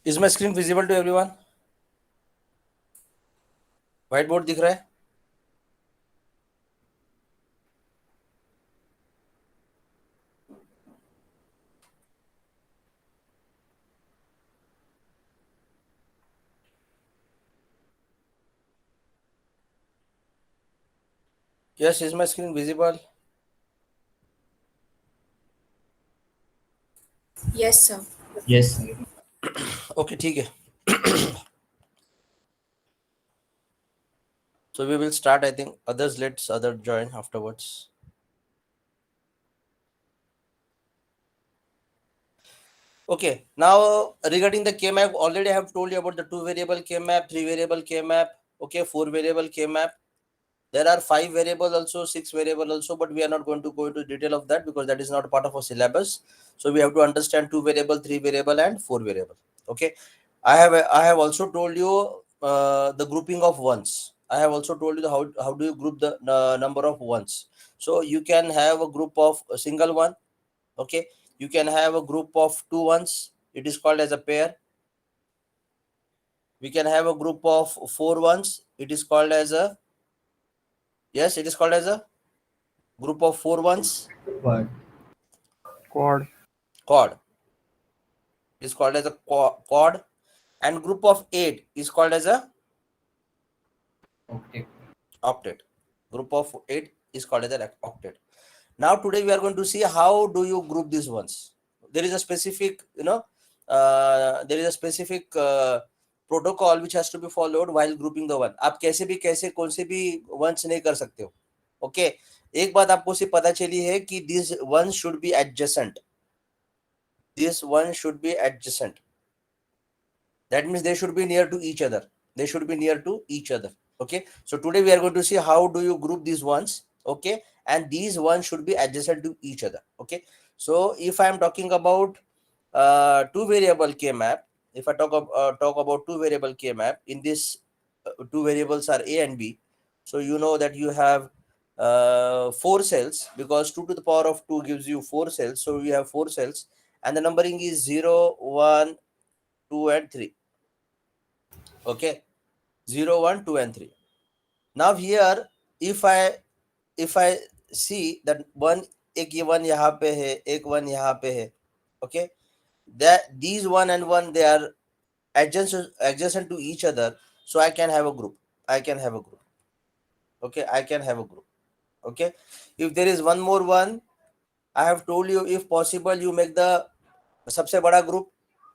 Is my screen visible to everyone? White board दिख रहा है? Yes, is my screen visible? Yes, sir. Yes. Okay, ठीक है. So we will start. I think others let's other join afterwards. Okay, now regarding the K map, already I have told you about the 2 variable K map, 3 variable K map, okay, 4 variable K map. There are 5 variables also, 6 variable also, but we are not going to go into detail of that because that is not part of our syllabus. So we have to understand 2 variable, 3 variable, and 4 variable. Okay, I have also told you the grouping of ones. I have also told you how do you group the number of ones. So you can have a group of a single one. Okay, you can have a group of 2 ones. It is called as a pair. We can have a group of 4 ones. It is called as a, yes, it is called as a group of 4 ones. What? Quad. Chord is called as a chord, and group of 8 is called as a Okay. octet. Group of 8 is called as an octet. Now today we are going to see how do you group these ones. There is a specific, there is a specific protocol which has to be followed while grouping the one. आप कैसे कौन से भी ones नहीं कर सकते हो. Okay, एक बात आपको सिर्फ पता चली है कि this one should be adjacent. This one should be adjacent. That means they should be near to each other. They should be near to each other. Okay, so today we are going to see how do you group these ones. Okay, and these ones should be adjacent to each other. Okay, so if I am talking about 2 variable K map, if I talk about 2 variable K map, in this 2 variables are A and B. So you know that you have 4 cells because 2 to the power of 2 gives you 4 cells. So we have 4 cells, and the numbering is 0, 1, 2, and 3. Okay, 0, 1, 2, and 3. Now here if I see that one, एक ये one यहाँ पे है, एक one यहाँ पे है. Okay, that these 1 and 1 they are adjacent to each other, so I can have a group. Okay, I can have a group. Okay, if there is one more one, I have told you if possible you make the सबसे बड़ा group.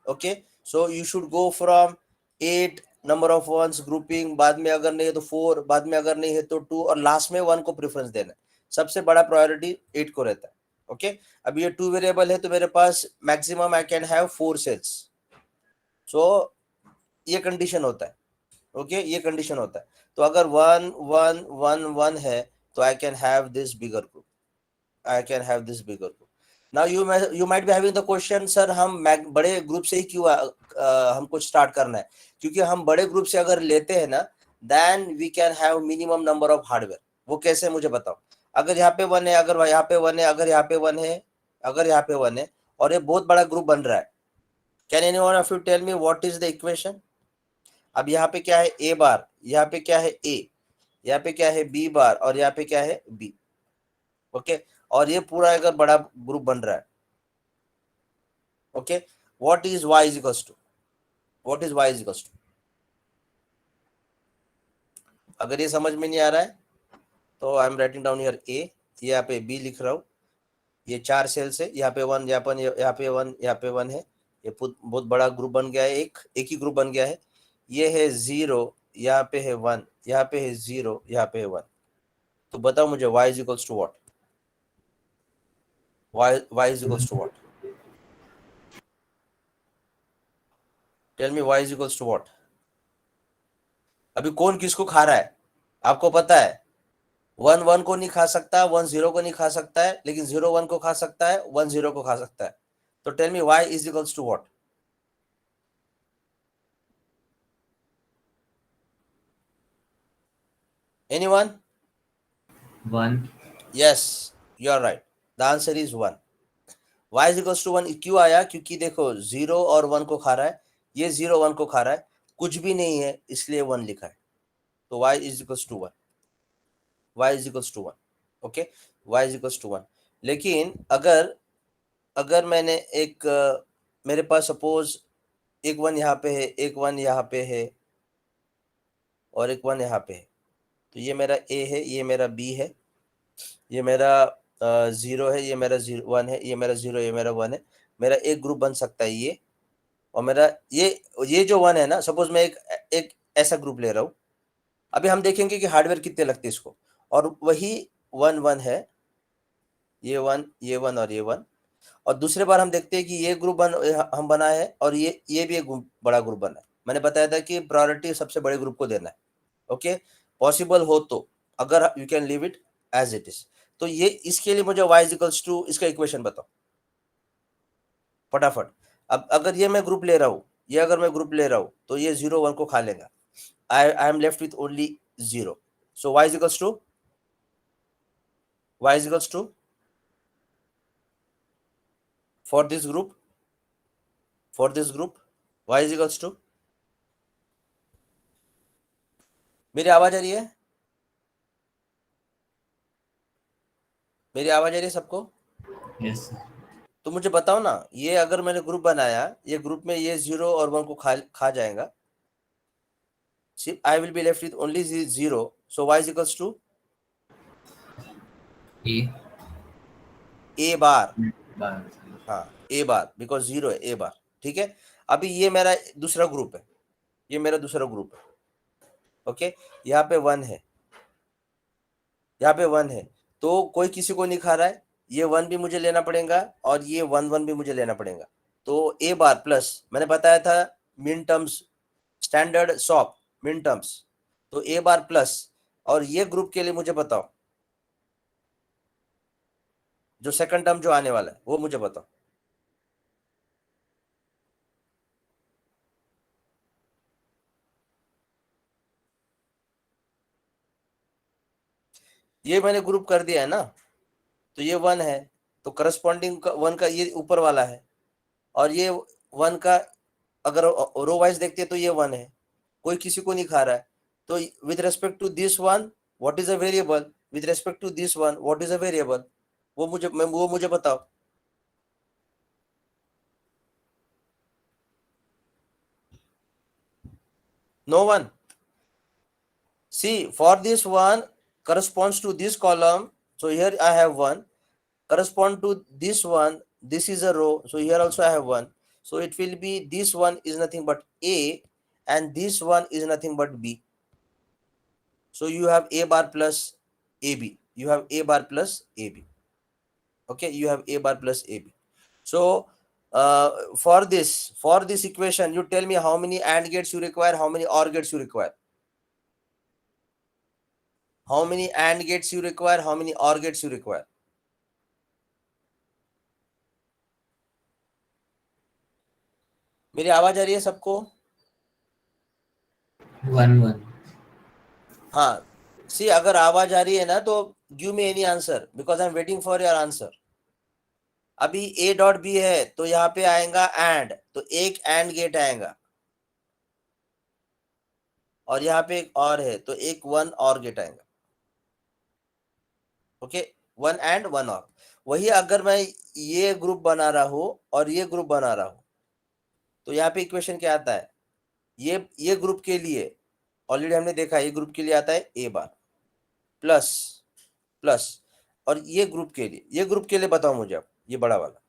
Okay, so you should go from 8 number of ones grouping, बाद में अगर नहीं है तो 4, बाद में अगर नहीं है तो 2, और लास्ट में 1 को प्रेफरेंस देना. सबसे बड़ा प्रायोरिटी 8 को रहता है. ओके, अब ये 2 वेरिएबल है तो मेरे पास maximum I can have 4 cells. So ये कंडीशन होता है. ओके, ये कंडीशन होता है. तो अगर 1 1 1 1 है तो आई can have this bigger group. Now you might be having the question, sir हम बड़े ग्रुप से ही क्यों हमको स्टार्ट करना है? क्योंकि हम बड़े ग्रुप से अगर लेते हैं ना, then we can have minimum number of hardware. वो कैसे मुझे बताओ. अगर यहाँ पे 1 है, अगर यहाँ पे 1 है, अगर यहाँ पे 1 है, अगर यहाँ पे 1 है और ये बहुत बड़ा ग्रुप बन रहा है, can anyone of you tell me what is the equation? अब यहाँ पे क्या है a बार, यहाँ पे क्या है a, यहाँ पे क्या है b बार, और यहाँ पे क्या है b. ओके, और ये पूरा अगर बड़ा ग्रुप बन रहा है. Okay, what is y is equals to, अगर ये समझ में नहीं आ रहा है तो I am writing down here a, यहाँ पे b लिख रहा हूँ. ये 4 सेल्स है, यहाँ पे 1, यहाँ पे 1, यहाँ पे 1 है. ये बहुत बड़ा ग्रुप बन गया है, एक ही ग्रुप बन गया है. ये है 0, यहाँ पे है 1, यहाँ पे है 0, यहाँ पे है 1. तो बताओ मुझे y is equals to what? y is equals to what? Tell me y is equals to what? अभी कौन किसको खा रहा है आपको पता है? 1 1 को नहीं खा सकता, 1 0 को नहीं खा सकता है, लेकिन 0 1 को खा सकता है, 1 0 को खा सकता है. तो tell me y is equals to what? Anyone? 1. Yes, you are right. The answer is 1. y is equals to 1 क्यों आया? क्योंकि देखो 0 और 1 को खा रहा है. ये 0 1 को खा रहा है, कुछ भी नहीं है इसलिए 1 लिखा है, तो y is equals to 1, y is equals to 1, okay, y is equals to 1। लेकिन अगर मैंने एक मेरे पास सपोज एक 1 यहाँ पे है, एक 1 यहाँ पे है और एक 1 यहाँ पे है, तो ये मेरा a है, ये मेरा b है, ये मेरा 0 है, ये मेरा 1 है, ये मेरा 0, ये मेरा 1 है। मेरा एक ग्रुप बन सकता है ये, और मेरा ये जो 1 है ना, सपोज मैं एक ऐसा ग्रुप ले रहा हूँ। अभी हम देखेंगे कि हार्डवेयर कितने लगते हैं इसको, और वही 1 1 है, ये 1, ये 1 और ये 1। और दूसरे बार हम देखते हैं कि ये ग्रुप हम बनाए है और ये भी एक बड़ा ग्रुप बना है। मैंने बताया था कि प्रायोरिटी सबसे बड़े ग्रुप को देना है, ओके। पॉसिबल हो तो अगर you can leave it as it is. तो ये इसके लिए मुझे y इक्वल्स टू, इसका इक्वेशन बताओ फटाफट। अब अगर ये मैं ग्रुप ले रहा हूँ, ये अगर मैं ग्रुप ले रहा हूँ, तो ये 0 1 को खा लेगा, I am left with only 0। So y equals to, y equals to for this group y is equals to, मेरी आवाज आ रही है? मेरी आवाज आ रही है सबको? Yes, sir. तो मुझे बताओ ना, ये अगर मैंने ग्रुप बनाया, ये ग्रुप में ये 0 और 1 को खा जाएगा, सिर्फ आई will be left with only 0। So y is equals to A a bar, bar. हाँ a बार, बिकॉज 0 है, a बार, ठीक है। अभी ये मेरा दूसरा ग्रुप है, ये मेरा दूसरा ग्रुप है, ओके। यहाँ पे 1 है, यहाँ पे 1 है, तो कोई किसी को नहीं खा रहा है, ये 1 भी मुझे लेना पड़ेगा और ये 1 1 भी मुझे लेना पड़ेगा। तो a बार प्लस, मैंने बताया था मिन टर्म्स, स्टैंडर्ड सॉप मिन टर्म्स, तो a बार प्लस, और ये ग्रुप के लिए मुझे बताओ जो सेकंड टर्म जो आने वाला है वो मुझे बताओ। ये मैंने ग्रुप कर दिया है ना, तो ये 1 है, तो करस्पॉन्डिंग 1 का ये ऊपर वाला है, और ये 1 का अगर रो वाइज देखते हैं तो ये 1 है, कोई किसी को नहीं खा रहा है। तो with respect to this one what is a variable, with respect to this one what is a variable, वो मुझे बताओ। No one. See for this one corresponds to this column, so here I have 1, correspond to this one, this is a row, so here also I have 1, so it will be this one is nothing but a and this one is nothing but b, so you have a bar plus ab, you have a bar plus ab, okay, you have a bar plus ab. So for this equation you tell me how many AND gates you require, how many OR gates you require, how many AND gates you require, how many OR gates you require. मेरी आवाज आ रही है सबको? 1 1. हाँ, सी अगर आवाज आ रही है ना तो give me any answer because I am waiting for your answer. अभी a डॉट बी है तो यहाँ पे आएगा एंड, तो एक एंड गेट आएगा, और यहाँ पे एक और है तो एक 1 और गेट आएगा, ओके, 1 एंड 1 और। वही अगर मैं ये ग्रुप बना रहा हूं और ये ग्रुप बना रहा हूं, तो यहाँ पे इक्वेशन क्या आता है, ये ग्रुप के लिए ऑलरेडी हमने देखा, ये ग्रुप के लिए आता है a बार प्लस प्लस, और ये ग्रुप के लिए बताओ मुझे अब, ये बड़ा वाला,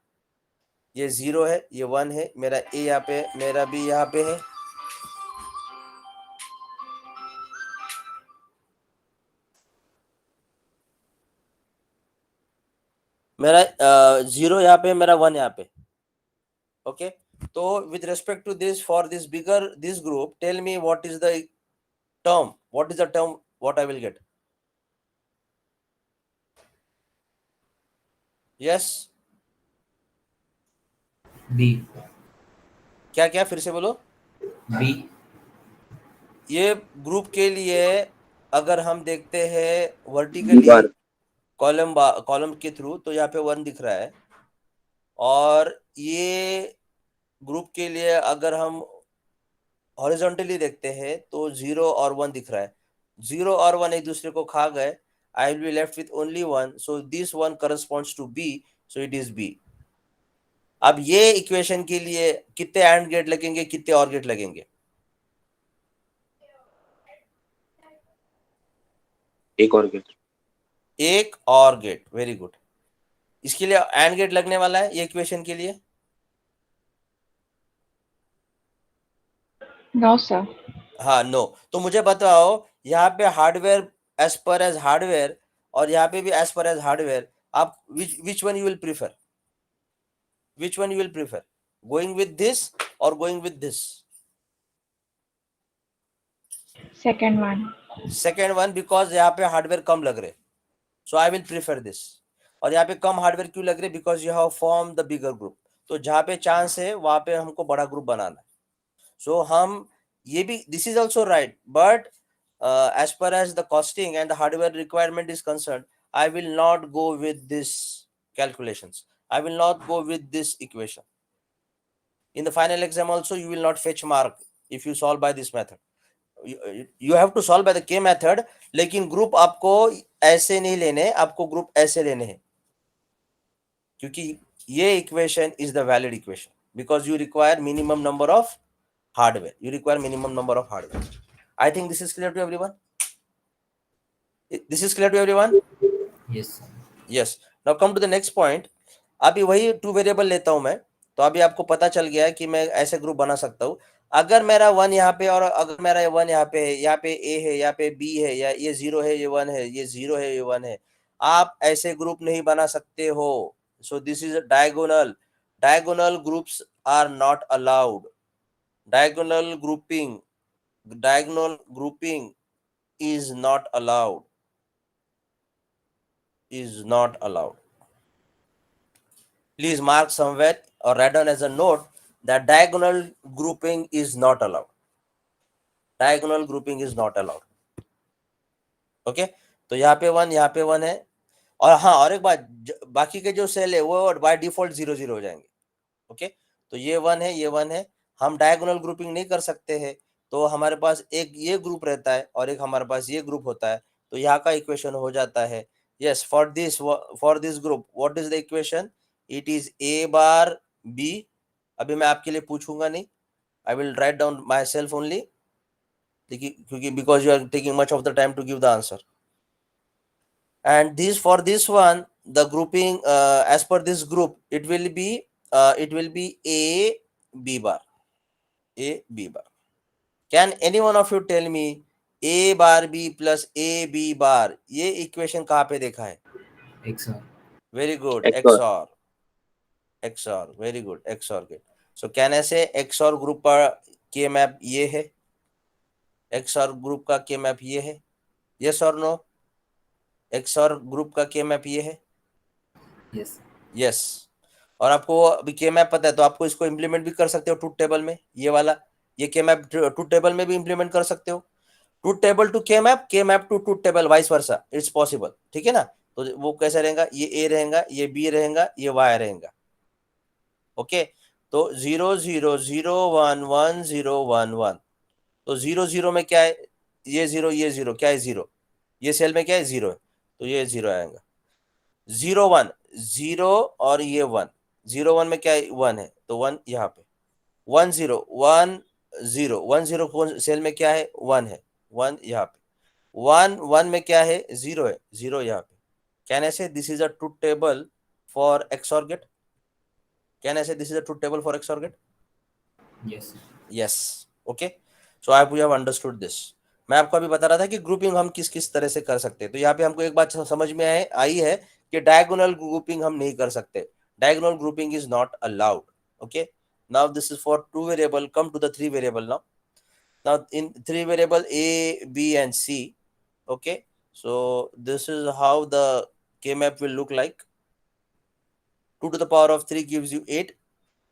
ये 0 है, ये 1 है, मेरा a यहाँ पे, मेरा b यहाँ पे है, मेरा 0 यहाँ पे, मेरा 1 यहाँ पे, ओके। तो with respect to this, for this bigger this group, tell me what is the term, what I will get. Yes, B. क्या क्या फिर से बोलो। B. ये ग्रुप के लिए अगर हम देखते हैं वर्टिकली कॉलम के थ्रू, तो यहाँ पे 1 दिख रहा है, और ये ग्रुप के लिए अगर हम हॉरिजॉन्टली देखते हैं तो 0 और 1 दिख रहा है, 0 और 1 एक दूसरे को खा गए, I will be left with only 1, so this 1 corresponds to B, so it is B. अब ये इक्वेशन के लिए कितने एंड गेट लगेंगे, कितने और गेट लगेंगे? एक और गेट। एक और गेट, वेरी गुड। इसके लिए एंड गेट लगने वाला है ये इक्वेशन के लिए? No, sir. हाँ, नो। तो मुझे बताओ यहाँ पे हार्डवेयर एज पर एज हार्डवेयर और यहाँ पे भी एज पर एज हार्डवेयर, आप which one you will prefer, which one you will prefer, going with this और going with this? Second one. Second one, because यहाँ पे हार्डवेयर कम लग रहे, so I will prefer this. और यहाँ पे कम हार्डवेयर क्यों लग रहे? Because you have form the bigger group. तो जहाँ पे चांस है वहां पे हमको बड़ा ग्रुप बनाना है। सो हम ये भी, this is also right, but as per as the costing and the hardware requirement is concerned, I will not go with this calculations, I will not go with this equation. In the final exam also you will not fetch mark if you solve by this method. You have to solve by the K method, लेकिन group आपको ऐसे नहीं लेने, आपको group ऐसे लेने हैं, क्योंकि ये equation is the valid equation, because you require minimum number of hardware, you require minimum number of hardware. I think this is clear to everyone. This is clear to everyone. Yes, sir. Yes. Now come to the next point. अभी वही 2 variable लेता हूं मैं, तो अभी आपको पता चल गया है कि मैं ऐसे ग्रुप बना सकता हूं। अगर मेरा 1 यहाँ पे और अगर मेरा 1 यहाँ पे है, यहाँ पे A है, यहाँ पे B है, या ये 0 है, ये 1 है, ये 0 है, ये 1 है, आप ऐसे ग्रुप नहीं बना सकते हो। So this is diagonal, diagonal groups are not allowed. Diagonal grouping is not allowed, is not allowed. Please mark somewhere or write down as a note that diagonal grouping is not allowed. Diagonal grouping is not allowed. Okay, तो यहाँ पे 1, यहाँ पे 1 है, और हाँ, और एक बात, बाकी के जो सेल है वो बाय डिफॉल्ट 0 0 हो जाएंगे। ओके, तो ये 1 है, ये 1 है, हम डायगोनल ग्रुपिंग नहीं कर सकते हैं, तो हमारे पास एक ये ग्रुप रहता है और एक हमारे पास ये ग्रुप होता है, तो यहाँ का इक्वेशन हो जाता है, yes, for this group what is the equation, it is a bar b। अभी मैं आपके लिए पूछूंगा नहीं, I will write down myself only, क्योंकि because you are taking much of the time to give the answer. and this, for this one, the grouping as per this group, it will be a b bar, a b bar. Can any one of you tell me a bar b plus a b bar, ये equation कहाँ पे देखा है? XOR. Very good, XOR. XOR, very good, XOR gate. So can ऐसे XOR group का K map ये है, XOR group का के मैप ये है, यस और नो? XOR ग्रुप का के मैप ये है, Yes. यस। और आपको अभी के मैप पता है तो आपको इसको इंप्लीमेंट भी कर सकते हो ट्रूथ टेबल में, ये वाला, ये के मैप ट्रूथ टेबल में भी इंप्लीमेंट कर सकते हो, truth table to K map to truth table, vice versa, it's possible, ठीक है ना? तो वो कैसे रहेगा, ये ए रहेगा, ये बी रहेगा, ये वाई रहेगा। ओके, तो 0 0 0 1 1 0 1 1, तो 0 0 में क्या है, ये 0, ये 0, क्या है 0, ये सेल में क्या है 0 है, तो ये 0 आएगा। 0 1 0 और ये 1, 0 1 में क्या है 1 है, तो 1 यहाँ पे, 1 0 1 0 1 0 कौन सेल में क्या है 1 है, 1 यहाँ पे, 1 1 में क्या है 0 है, 0 यहाँ पे। Can I say this is a truth table for XOR gate? Can I say this is a truth table for XOR gate? Yes, sir. Yes, okay, so I have understood this. मैं आपको अभी बता रहा था कि grouping हम किस किस तरह से कर सकते हैं, तो यहाँ पे हमको एक बात समझ में आई है कि डायगोनल ग्रुपिंग हम नहीं कर सकते, diagonal grouping is not allowed. Okay, now this is for 2 variable, come to the 3 variable now in 3 variable a b and c. Okay, so this is how the k map will look like. 2 to the power of 3 gives you 8,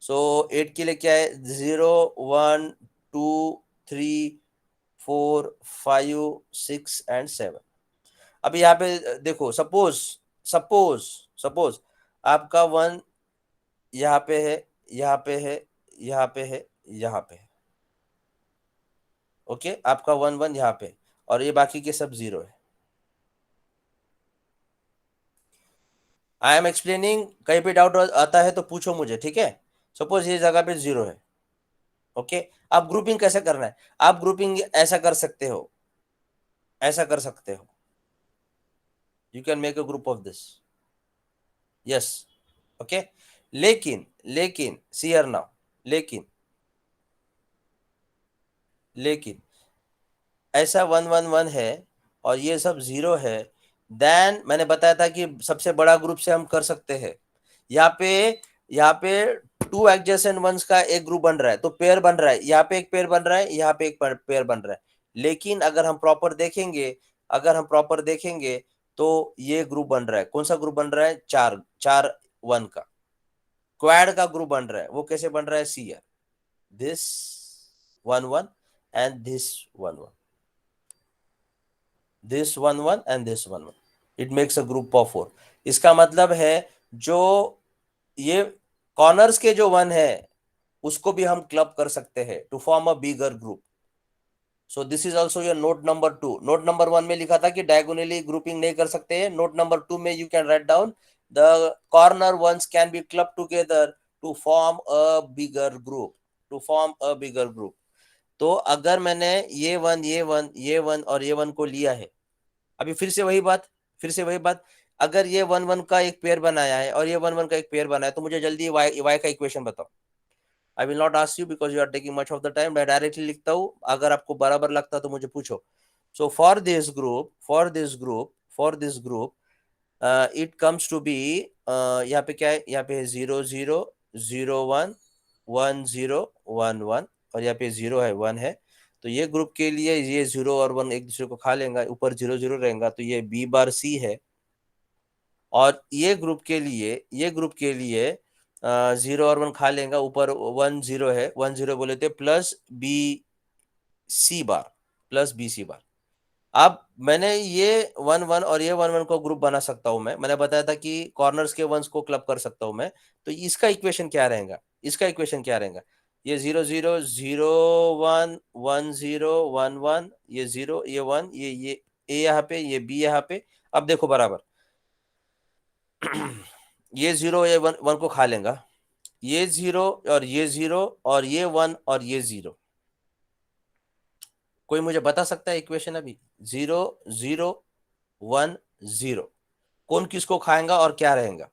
so 8 के लिए क्या है 0 1 2 3 4 5 6 and 7। अभी यहाँ पे देखो, suppose आपका 1 यहाँ पे है, यहाँ पे है, यहाँ पे है, यहाँ पे है, ओके आपका 1 1 यहाँ पे, और ये बाकी के सब 0 है। आई एम एक्सप्लेनिंग, कहीं पे डाउट आता है तो पूछो मुझे, ठीक है। सपोज ये जगह पे 0 है, ओके। आप ग्रुपिंग कैसे करना है, आप ग्रुपिंग ऐसा कर सकते हो, ऐसा कर सकते हो, you can make a group of this, yes, okay. लेकिन लेकिन सी हियर नाउ, लेकिन लेकिन ऐसा 1 1 1 है और ये सब 0 है, देन मैंने बताया था कि सबसे बड़ा ग्रुप से हम कर सकते हैं। यहाँ पे 2 एडजेसेंट वंस का एक ग्रुप बन रहा है, तो पेयर बन रहा है, यहाँ पे एक पेयर बन रहा है, यहाँ पे एक पेयर बन रहा है। लेकिन अगर हम प्रॉपर देखेंगे, अगर हम प्रॉपर देखेंगे तो ये ग्रुप बन रहा है, कौन सा ग्रुप बन रहा है, 4 4 1 का क्वाड का ग्रुप बन रहा है। वो कैसे बन रहा है, see here, this 1 1 and this 1 1, this 1 1 and this 1 1, it makes a group of 4। इसका मतलब है जो ये कॉर्नर्स के जो 1 है उसको भी हम क्लब कर सकते हैं to form a bigger group. So this is also your note number 2। Note number 1 में लिखा था कि डायगोनली ग्रुपिंग नहीं कर सकते हैं, नोट नंबर 2 में you can write down the corner ones can be club together to form a bigger group, to form a bigger group. तो अगर मैंने ये 1 ये 1 ये 1 और ये 1 को लिया है, अभी फिर से वही बात, फिर से वही बात, अगर ये 1 1 का एक पेयर बनाया है और ये 1 1 का एक पेयर बनाया है, तो मुझे जल्दी y का इक्वेशन बताओ। I will not ask you because you are taking much of the time, मैं डायरेक्टली लिखता हूँ, अगर आपको बराबर लगता तो मुझे पूछो। So for this group, for this group it comes to be, यहाँ पे क्या है, यहाँ पे 0 0 0 1 1 0 1 1 और यहाँ पे 0 है 1 है। तो ये ग्रुप के लिए ये 0 और 1 एक दूसरे को खा लेगा, ऊपर 0 0 रहेगा, तो ये बी बार सी है। और ये ग्रुप के लिए, ये ग्रुप के लिए 0 और 1 खा लेगा, ऊपर 1 0 है, 1 0 बोले थे, plus B C bar, plus B C बार। अब मैंने ये 1 1 और ये 1 1 को ग्रुप बना सकता हूं मैं, मैंने बताया था कि कॉर्नर्स के वंस को क्लब कर सकता हूं मैं। तो इसका इक्वेशन क्या रहेगा, इसका इक्वेशन क्या रहेगा, ये 0 0 0 1 1 0 1 1, ये 0 ये 1, ये ए यहाँ पे, ये बी यहाँ पे। अब देखो बराबर ये 0 ये 1 1 को खा लेगा, ये 0 और ये 0 और ये 1 और ये 0। कोई मुझे बता सकता है इक्वेशन अभी, 0 0 1 0 कौन किसको खाएगा और क्या रहेगा?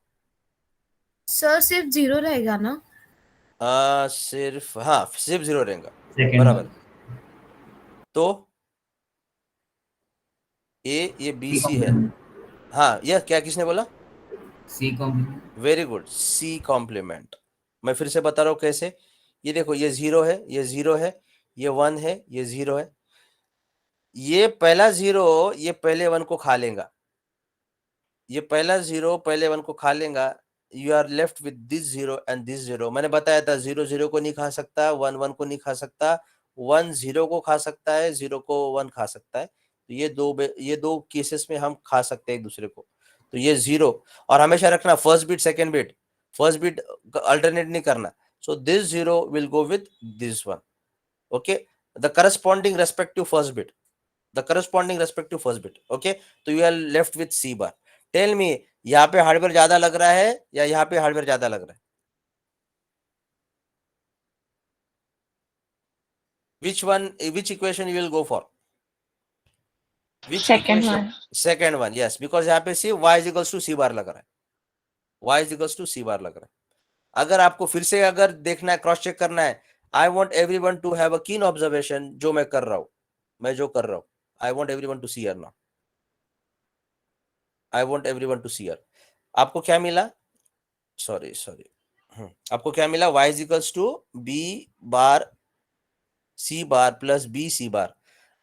सर सिर्फ 0 रहेगा ना? सिर्फ, हाँ सिर्फ 0 रहेगा, सेकंड बराबर। वन, तो ये बी सी सी है, कॉम्प्लीमेंट, हाँ यह क्या, किसने बोला? C complement, very good, C complement. मैं फिर से बता रहा हूँ कैसे। ये देखो, ये 0 है, ये 0 है, ये 1 है, ये 0 है, ये पहला 0 ये पहले 1 को खा लेगा, ये पहला 0 पहले 1 को खा लेगा, you are left with this 0 and this 0। मैंने बताया था 0 0 को नहीं खा सकता, 1 1 को नहीं खा सकता, 1 0 को खा सकता है, 0 को 1 खा सकता है। तो ये दो केसेस में हम खा सकते हैं एक दूसरे को। तो ये 0, और हमेशा रखना first bit second bit, first bit alternate नहीं करना। So this 0 will go with this 1, okay, the corresponding respective first bit, the corresponding respective first bit, okay। तो you are left with C bar। Tell me, यहाँ पे hardware ज्यादा लग रहा है या यहाँ पे हार्डवेयर ज्यादा लग रहा है? which one, which equation you will go for? Which Second equation? one. Second one, yes, because यहाँ पे सी y is equals to C bar लग रहा है, y is equals to C bar लग रहा है। अगर आपको फिर से अगर देखना है, क्रॉस चेक करना है, आई want everyone to have a कीन ऑब्जर्वेशन, जो मैं कर रहा हूँ, मैं जो कर रहा हूँ, I want everyone to see here now, I want everyone to see here. आपको क्या मिला, सॉरी सॉरी, आपको क्या मिला, y is equals to B bar C bar plus B C bar.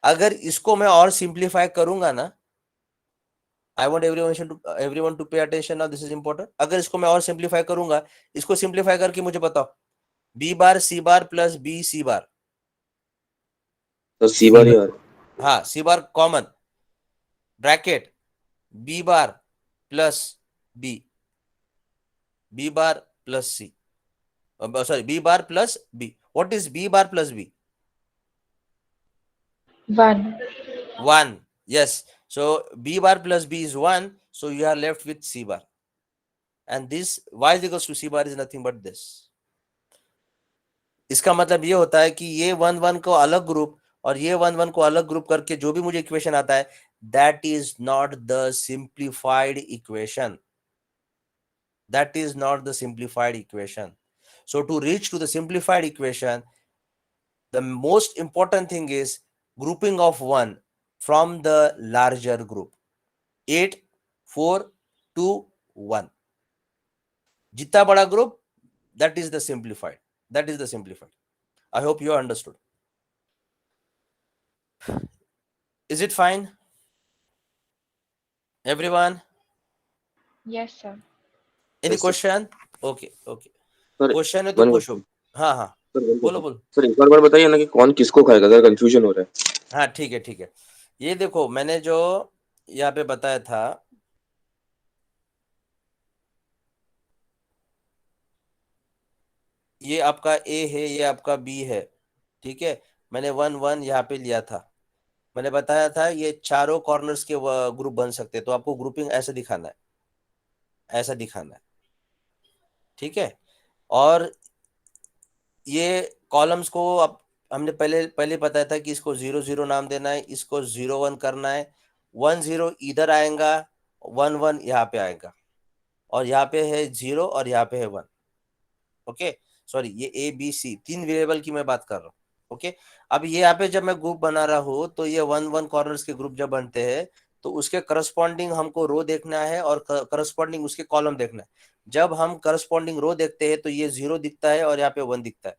अगर इसको मैं और सिंप्लीफाई करूंगा ना, I want everyone to pay attention now, this is important. अगर इसको मैं और सिंप्लीफाई करूंगा, इसको सिंप्लीफाई करके मुझे बताओ, B bar C bar plus B C bar, तो सी बार ही और हाँ C bar common, bracket B bar plus B, B bar plus C, sorry B bar plus B. What is B bar plus B? 1. 1. Yes. So B bar plus B is 1. So you are left with C bar. And this Y is equals to C bar is nothing but this. इसका मतलब ये होता है कि ये 1 1 को अलग group और ये 1 1 को अलग ग्रुप करके जो भी मुझे इक्वेशन आता है, that is not the simplified equation. That is not the simplified equation. So to reach to the simplified equation, the most important thing is grouping of 1 from the larger group. 8, 4, 2, 1. जितना बड़ा group, that is the simplified. That is the simplified. I hope you understood. Is it fine? Everyone? Yes, sir. Any Yes, sir. question? Okay, okay. Sir question है तो one पूछो. question. हाँ हाँ sir one बोलो question. बोलो. Sir एक बार बताइए ना कि कौन किसको खाएगा, अगर कंफ्यूजन हो रहा है. हाँ ठीक है ठीक है. ये देखो मैंने जो यहाँ पे बताया था, ये आपका ए है, ये आपका बी है. ठीक है, मैंने 1 1 यहाँ पे लिया था. मैंने बताया था ये चारों कॉर्नर्स के ग्रुप बन सकते हैं. तो आपको ग्रुपिंग ऐसे दिखाना है, ऐसा दिखाना है. ठीक है. और ये कॉलम्स को अब हमने पहले बताया था कि इसको 0 0 नाम देना है, इसको 0 1 करना है. 1 0 इधर आएगा, 1 1 यहाँ पे आएगा, और यहाँ पे है 0 और यहाँ पे है 1. ओके सॉरी, ये ए बी सी 3 वेरिएबल की मैं बात कर रहा हूँ. ओके, अब ये यहाँ पे जब मैं ग्रुप बना रहा हूँ तो ये 1 1 कॉर्नर्स के ग्रुप जब बनते हैं तो उसके करस्पॉन्डिंग हमको रो देखना है और करस्पॉन्डिंग उसके कॉलम देखना है. जब हम करस्पॉन्डिंग रो देखते हैं तो ये 0 दिखता है और यहाँ पे 1 दिखता है.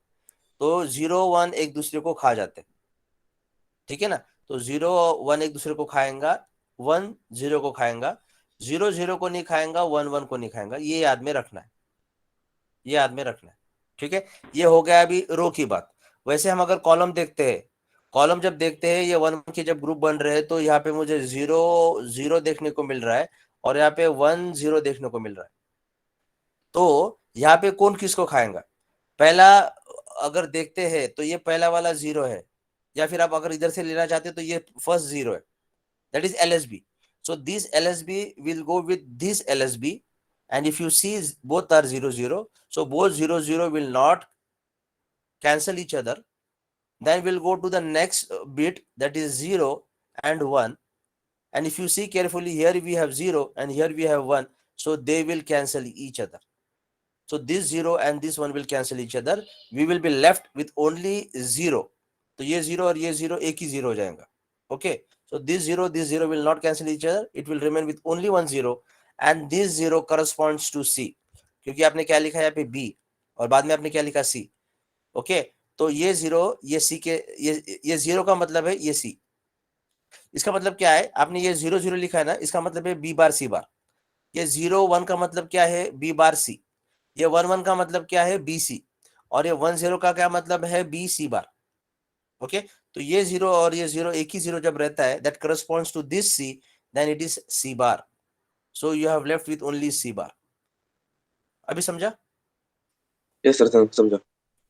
तो 0 1 एक दूसरे को खा जाते हैं. ठीक है ना. तो 0 1 एक दूसरे को खाएंगा, 1 0 को खाएंगा, 0 0 को नहीं खाएंगा, 1 1 को नहीं खाएंगा. ये याद में रखना है, ये याद में रखना है. ठीक है, ये हो गया अभी रो की बात. वैसे हम अगर कॉलम देखते हैं, कॉलम जब देखते हैं ये 1 1 के जब ग्रुप बन रहे हैं तो यहाँ पे मुझे 0 0 देखने को मिल रहा है और यहाँ पे 1 0 देखने को मिल रहा है. तो यहाँ पे कौन किसको खाएंगा? पहला अगर देखते हैं तो ये पहला वाला 0 है, या फिर आप अगर इधर से लेना चाहते हैं तो ये फर्स्ट 0 है. That is LSB. So this LSB will go with this LSB, and if you see both are 0 0, so both 0 0 will not cancel each other. Then we'll go to the next bit, that is 0 and 1, and if you see carefully, here we have 0 and here we have 1, so they will cancel each other. So this 0 and this 1 will cancel each other. We will be left with only 0. तो ये 0 और ये 0 एक ही 0 हो जाएगा. Okay, so this 0 will not cancel each other. It will remain with only 1 0, and this 0 corresponds to C, क्योंकि आपने क्या लिखा है यहाँ पे B और बाद में आपने क्या लिखा C. ओके, तो ये 0 ये C के ये 0 का मतलब है ये C. इसका मतलब क्या है? आपने ये 0 0 लिखा है ना, इसका मतलब है B बार C बार. ये 0 1 का मतलब क्या है? B बार C. ये 1 1 का मतलब क्या है? BC. और ये 1 0 का क्या मतलब है? BC बार. ओके, तो ये 0 और ये 0 एक ही 0 जब रहता है, that corresponds to this C, then it is C bar. So you have left with only C bar. अभी समझा? यस सर, समझा.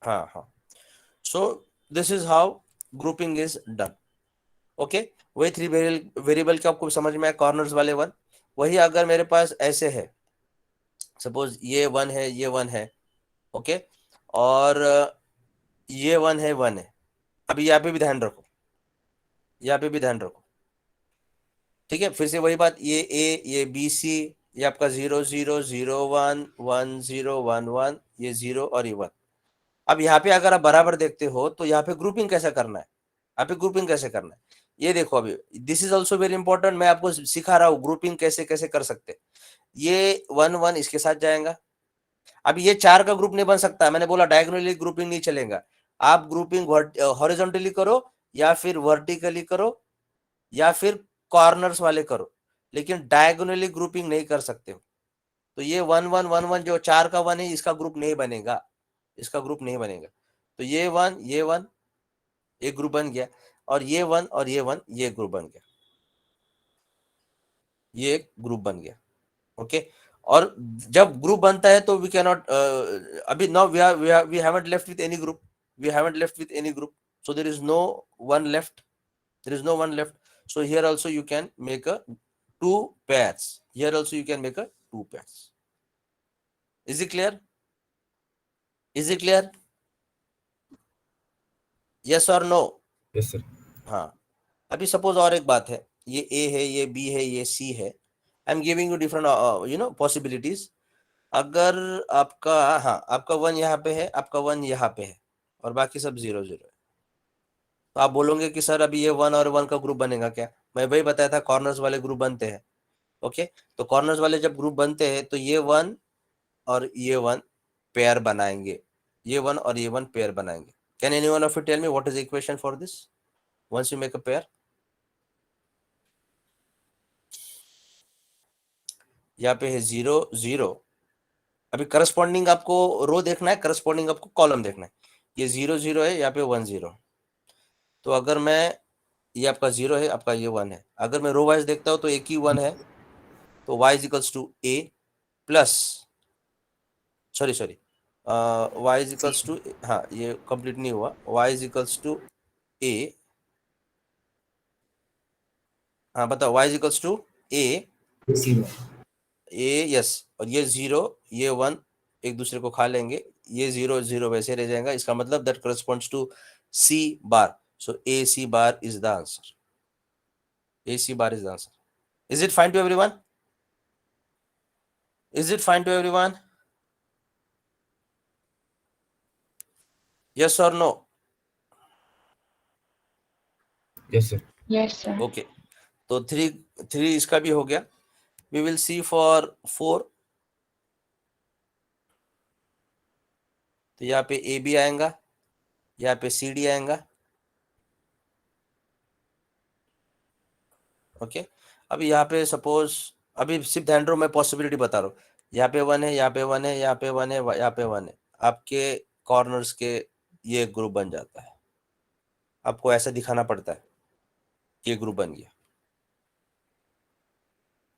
हाँ हाँ. So this is how grouping is done. Okay, वही 3 वेरिएबल के आपको समझ में आया, कॉर्नर्स वाले 1. वही अगर मेरे पास ऐसे है, सपोज ये 1 है, ये 1 है. ओके, और ये 1 है, 1 है. अभी यहाँ पे भी ध्यान रखो, यहाँ पे भी ध्यान रखो. ठीक है, फिर से वही बात, ये A, ये BC, ये आपका 0 0 0 1 1 0 1 1, ये 0 और ये 1. अब यहाँ पे अगर आप बराबर देखते हो तो यहाँ पे ग्रुपिंग कैसे करना है, यहाँ पे ग्रुपिंग कैसे करना है ये देखो. अभी this is also very important. मैं आपको सिखा रहा हूँ ग्रुपिंग कैसे कैसे कर सकते. ये 1 1 इसके साथ जाएगा. अब ये 4 का ग्रुप नहीं बन सकता. मैंने बोला डायगोनली ग्रुपिंग नहीं चलेगा. आप ग्रुपिंग हॉरिजॉन्टली करो या फिर वर्टिकली करो या फिर कॉर्नर्स वाले करो, लेकिन डायगोनली ग्रुपिंग नहीं कर सकते हो. तो ये 1 1 1 1 जो 4 का 1 है, इसका ग्रुप नहीं बनेगा, इसका ग्रुप नहीं बनेगा. तो ये 1 ये 1 एक ग्रुप बन गया, और ये 1 और ये 1 ये ग्रुप बन गया, ये एक ग्रुप बन गया. ओके, और जब ग्रुप बनता है तो वी कैन नॉट अभी now we haven't left with any group, we haven't left with any group, so there is no one left. There is no one left. So here also you can make a 2 pairs. Here also you can make a 2 pairs. Is it clear? Is it clear? Yes or no? Yes, sir. हाँ, अभी suppose और एक बात है, ये ए है, ये B है, ये सी है. I am giving you different possibilities. अगर आपका, हाँ, आपका 1 यहाँ पे है, आपका 1 यहाँ पे है, और बाकी सब 0 0 है, तो आप बोलोगे कि सर अभी ये 1 और 1 का ग्रुप बनेगा क्या? मैं वही बताया था, कॉर्नर्स वाले ग्रुप बनते हैं. ओके, तो कॉर्नर्स वाले जब ग्रुप बनते हैं तो ये 1 और ये 1 पेयर बनाएंगे, ये 1 और ये 1 पेयर बनाएंगे. Can anyone of you tell me what is the equation for this ones you make a pair? यहाँ पे है 0 0. अभी करस्पॉन्डिंग आपको रो देखना है, करस्पॉन्डिंग आपको कॉलम देखना है. ये 0 0 है, यहाँ पे 1 0. तो अगर मैं, ये आपका 0 है, आपका ये 1 है, अगर मैं रो वाइज देखता हूँ तो एक ही 1 है, तो y is equals to a plus, sorry y is equals to, हाँ ये कंप्लीट नहीं हुआ, y is equals to a, हाँ बताओ, y is equals to a, yes, और ये 0 ये 1 एक दूसरे को खा लेंगे, ये 0 0 वैसे रह जाएगा. इसका मतलब that corresponds to c bar. So a c bar is the answer. a c bar is the answer. Is it fine to everyone? Is it fine to everyone? Yes or no? Yes, sir. Yes, sir. Okay. तो 3 इसका भी हो गया. We will see for 4. तो यहाँ पे A B आएगा, यहाँ पे सी डी आएगा. ओके, अभी यहाँ पे सपोज, अभी सिर्फ ध्यान रहो, मैं पॉसिबिलिटी बता रहा हूँ. यहाँ पे 1 है, यहाँ पे 1 है, यहाँ पे 1 है, यहाँ पे 1 है. आपके कॉर्नर्स के ये ग्रुप बन जाता है. आपको ऐसा दिखाना पड़ता है, ये ग्रुप बन गया.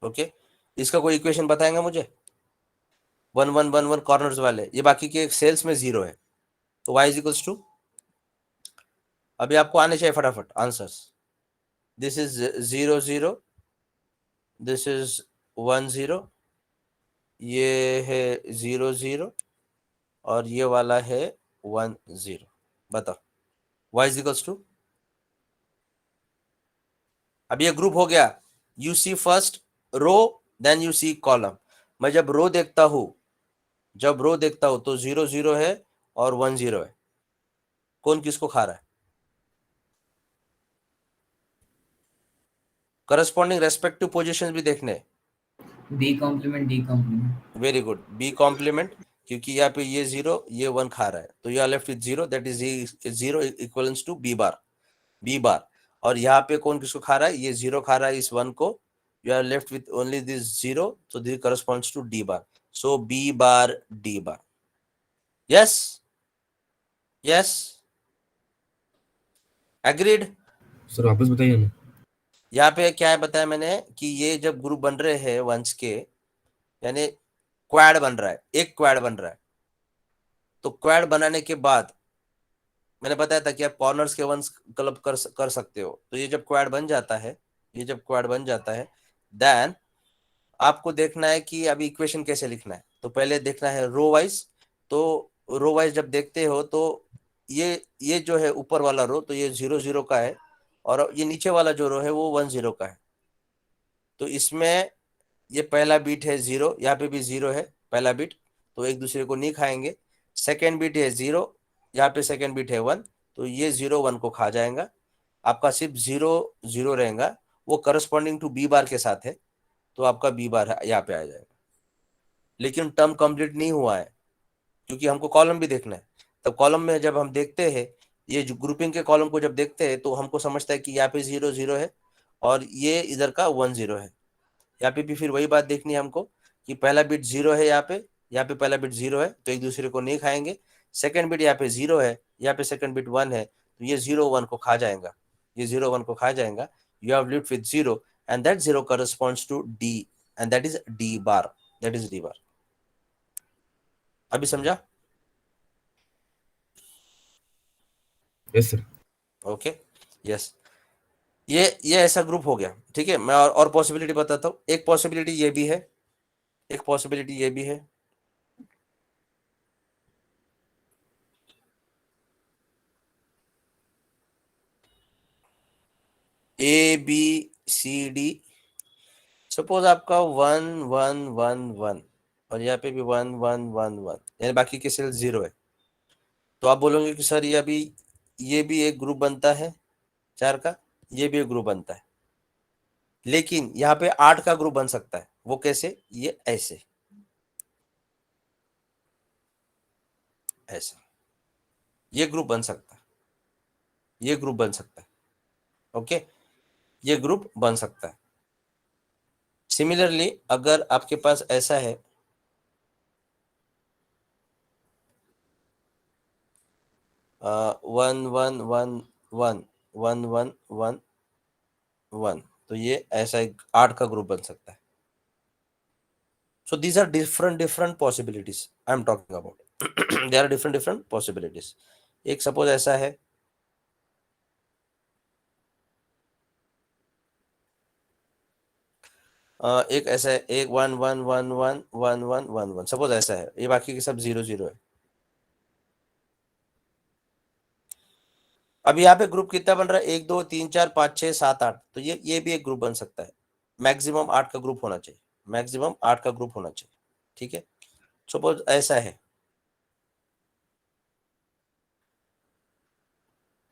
ओके, इसका कोई इक्वेशन बताएंगे मुझे? 1 1 1 1 कॉर्नर्स वाले, ये बाकी के सेल्स में 0 है, तो y इज इक्वल्स टू, अभी आपको आने चाहिए फटाफट answers. This is 0 0, this is 1 0, ये है 0 0, और ये वाला है 1 0. बताओ y इज इक्वल्स टू, अब ये ग्रुप हो गया. You see first row, then you see column. मैं जब रो देखता हूं तो 0 0 है और 1 0 है. कौन किसको खा रहा है? करस्पॉन्डिंग रेस्पेक्टिव पोजीशंस भी देखने. B complement D complement. Very good, B complement, क्योंकि यहाँ पे ये 0 ये 1 खा रहा है, तो you are left with 0, that is 0 equals to B bar. और यहाँ पे कौन किसको खा रहा है? ये 0 खा रहा है इस 1 को. You are left with only this 0, so this corresponds to d bar. So b bar d bar. Yes, agreed. Sir वापस बताइए ना. यहाँ पे क्या है बताया मैंने कि ये जब ग्रुप बन रहे हैं वंस के, यानी क्वाड बन रहा है, एक क्वाड बन रहा है, तो क्वाड बनाने के बाद मैंने बताया था कि आप कॉर्नर्स के वंस क्लब कर सकते हो. तो ये जब क्वाड बन जाता है, देन आपको देखना है कि अभी इक्वेशन कैसे लिखना है. तो पहले देखना है रो वाइज. तो रो वाइज जब देखते हो तो ये जो है ऊपर वाला रो, तो ये 0 0 का है, और ये नीचे वाला जो रो है वो 1 0 का है. तो इसमें ये पहला बीट है 0, यहाँ पे भी 0 है पहला बीट, तो एक दूसरे को नहीं खाएंगे. सेकेंड बीट है 0, यहाँ पे सेकेंड बीट है 1, तो ये 0 1 को खा जाएगा. आपका सिर्फ 0 0 रहेगा, वो करस्पॉन्डिंग टू बी बार के साथ है, तो आपका बी बार यहाँ पे आ जाएगा. लेकिन टर्म कंप्लीट नहीं हुआ है, क्योंकि हमको कॉलम भी देखना है. तब कॉलम में जब हम देखते हैं, ये जो ग्रुपिंग के कॉलम को जब देखते हैं, तो हमको समझता है कि यहाँ पे 0 0 है और ये इधर का 1 0 है. यहाँ पे भी फिर वही बात देखनी है हमको कि पहला बिट 0 है, यहाँ पे पहला बिट 0 है, तो एक दूसरे को नहीं खाएंगे. सेकेंड बिट यहाँ पे 0 है, यहाँ पे सेकेंड बिट 1 है, तो ये 0 1 को खा जाएगा, you have lived with 0, and that 0 corresponds to D, and that is D bar. अभी समझा? Yes, sir. Okay, yes. ये ऐसा ग्रुप हो गया, ठीक है। मैं और पॉसिबिलिटी बताता हूँ। एक पॉसिबिलिटी ये भी है, एक पॉसिबिलिटी ये भी है। A B C D, suppose आपका 1 1 1 1 और यहाँ पे भी 1 1 1 1, यानी बाकी के सेल 0 है। तो आप बोलोगे कि सर ये अभी ये भी एक ग्रुप बनता है 4 का, ये भी एक ग्रुप बनता है, लेकिन यहाँ पे 8 का ग्रुप बन सकता है। वो कैसे? ये ऐसे, ऐसा ये ग्रुप बन सकता है, ये ग्रुप बन सकता है, ओके, ये ग्रुप बन सकता है। सिमिलरली अगर आपके पास ऐसा है, 1 1 1 1 1 1 1 1, तो ये ऐसा एक 8 का ग्रुप बन सकता है। So these are different possibilities I am talking about. There are different possibilities. एक सपोज ऐसा है, एक ऐसा है, एक 1 1 1 1 1 1 1 1, सपोज ऐसा है, ये बाकी के सब 0 0 है। अब यहाँ पे ग्रुप कितना बन रहा है? 1 2 3 4 5 6 7 8, तो ये भी एक ग्रुप बन सकता है। मैक्सिमम 8 का ग्रुप होना चाहिए, मैक्सिमम 8 का ग्रुप होना चाहिए, ठीक है। सपोज ऐसा है,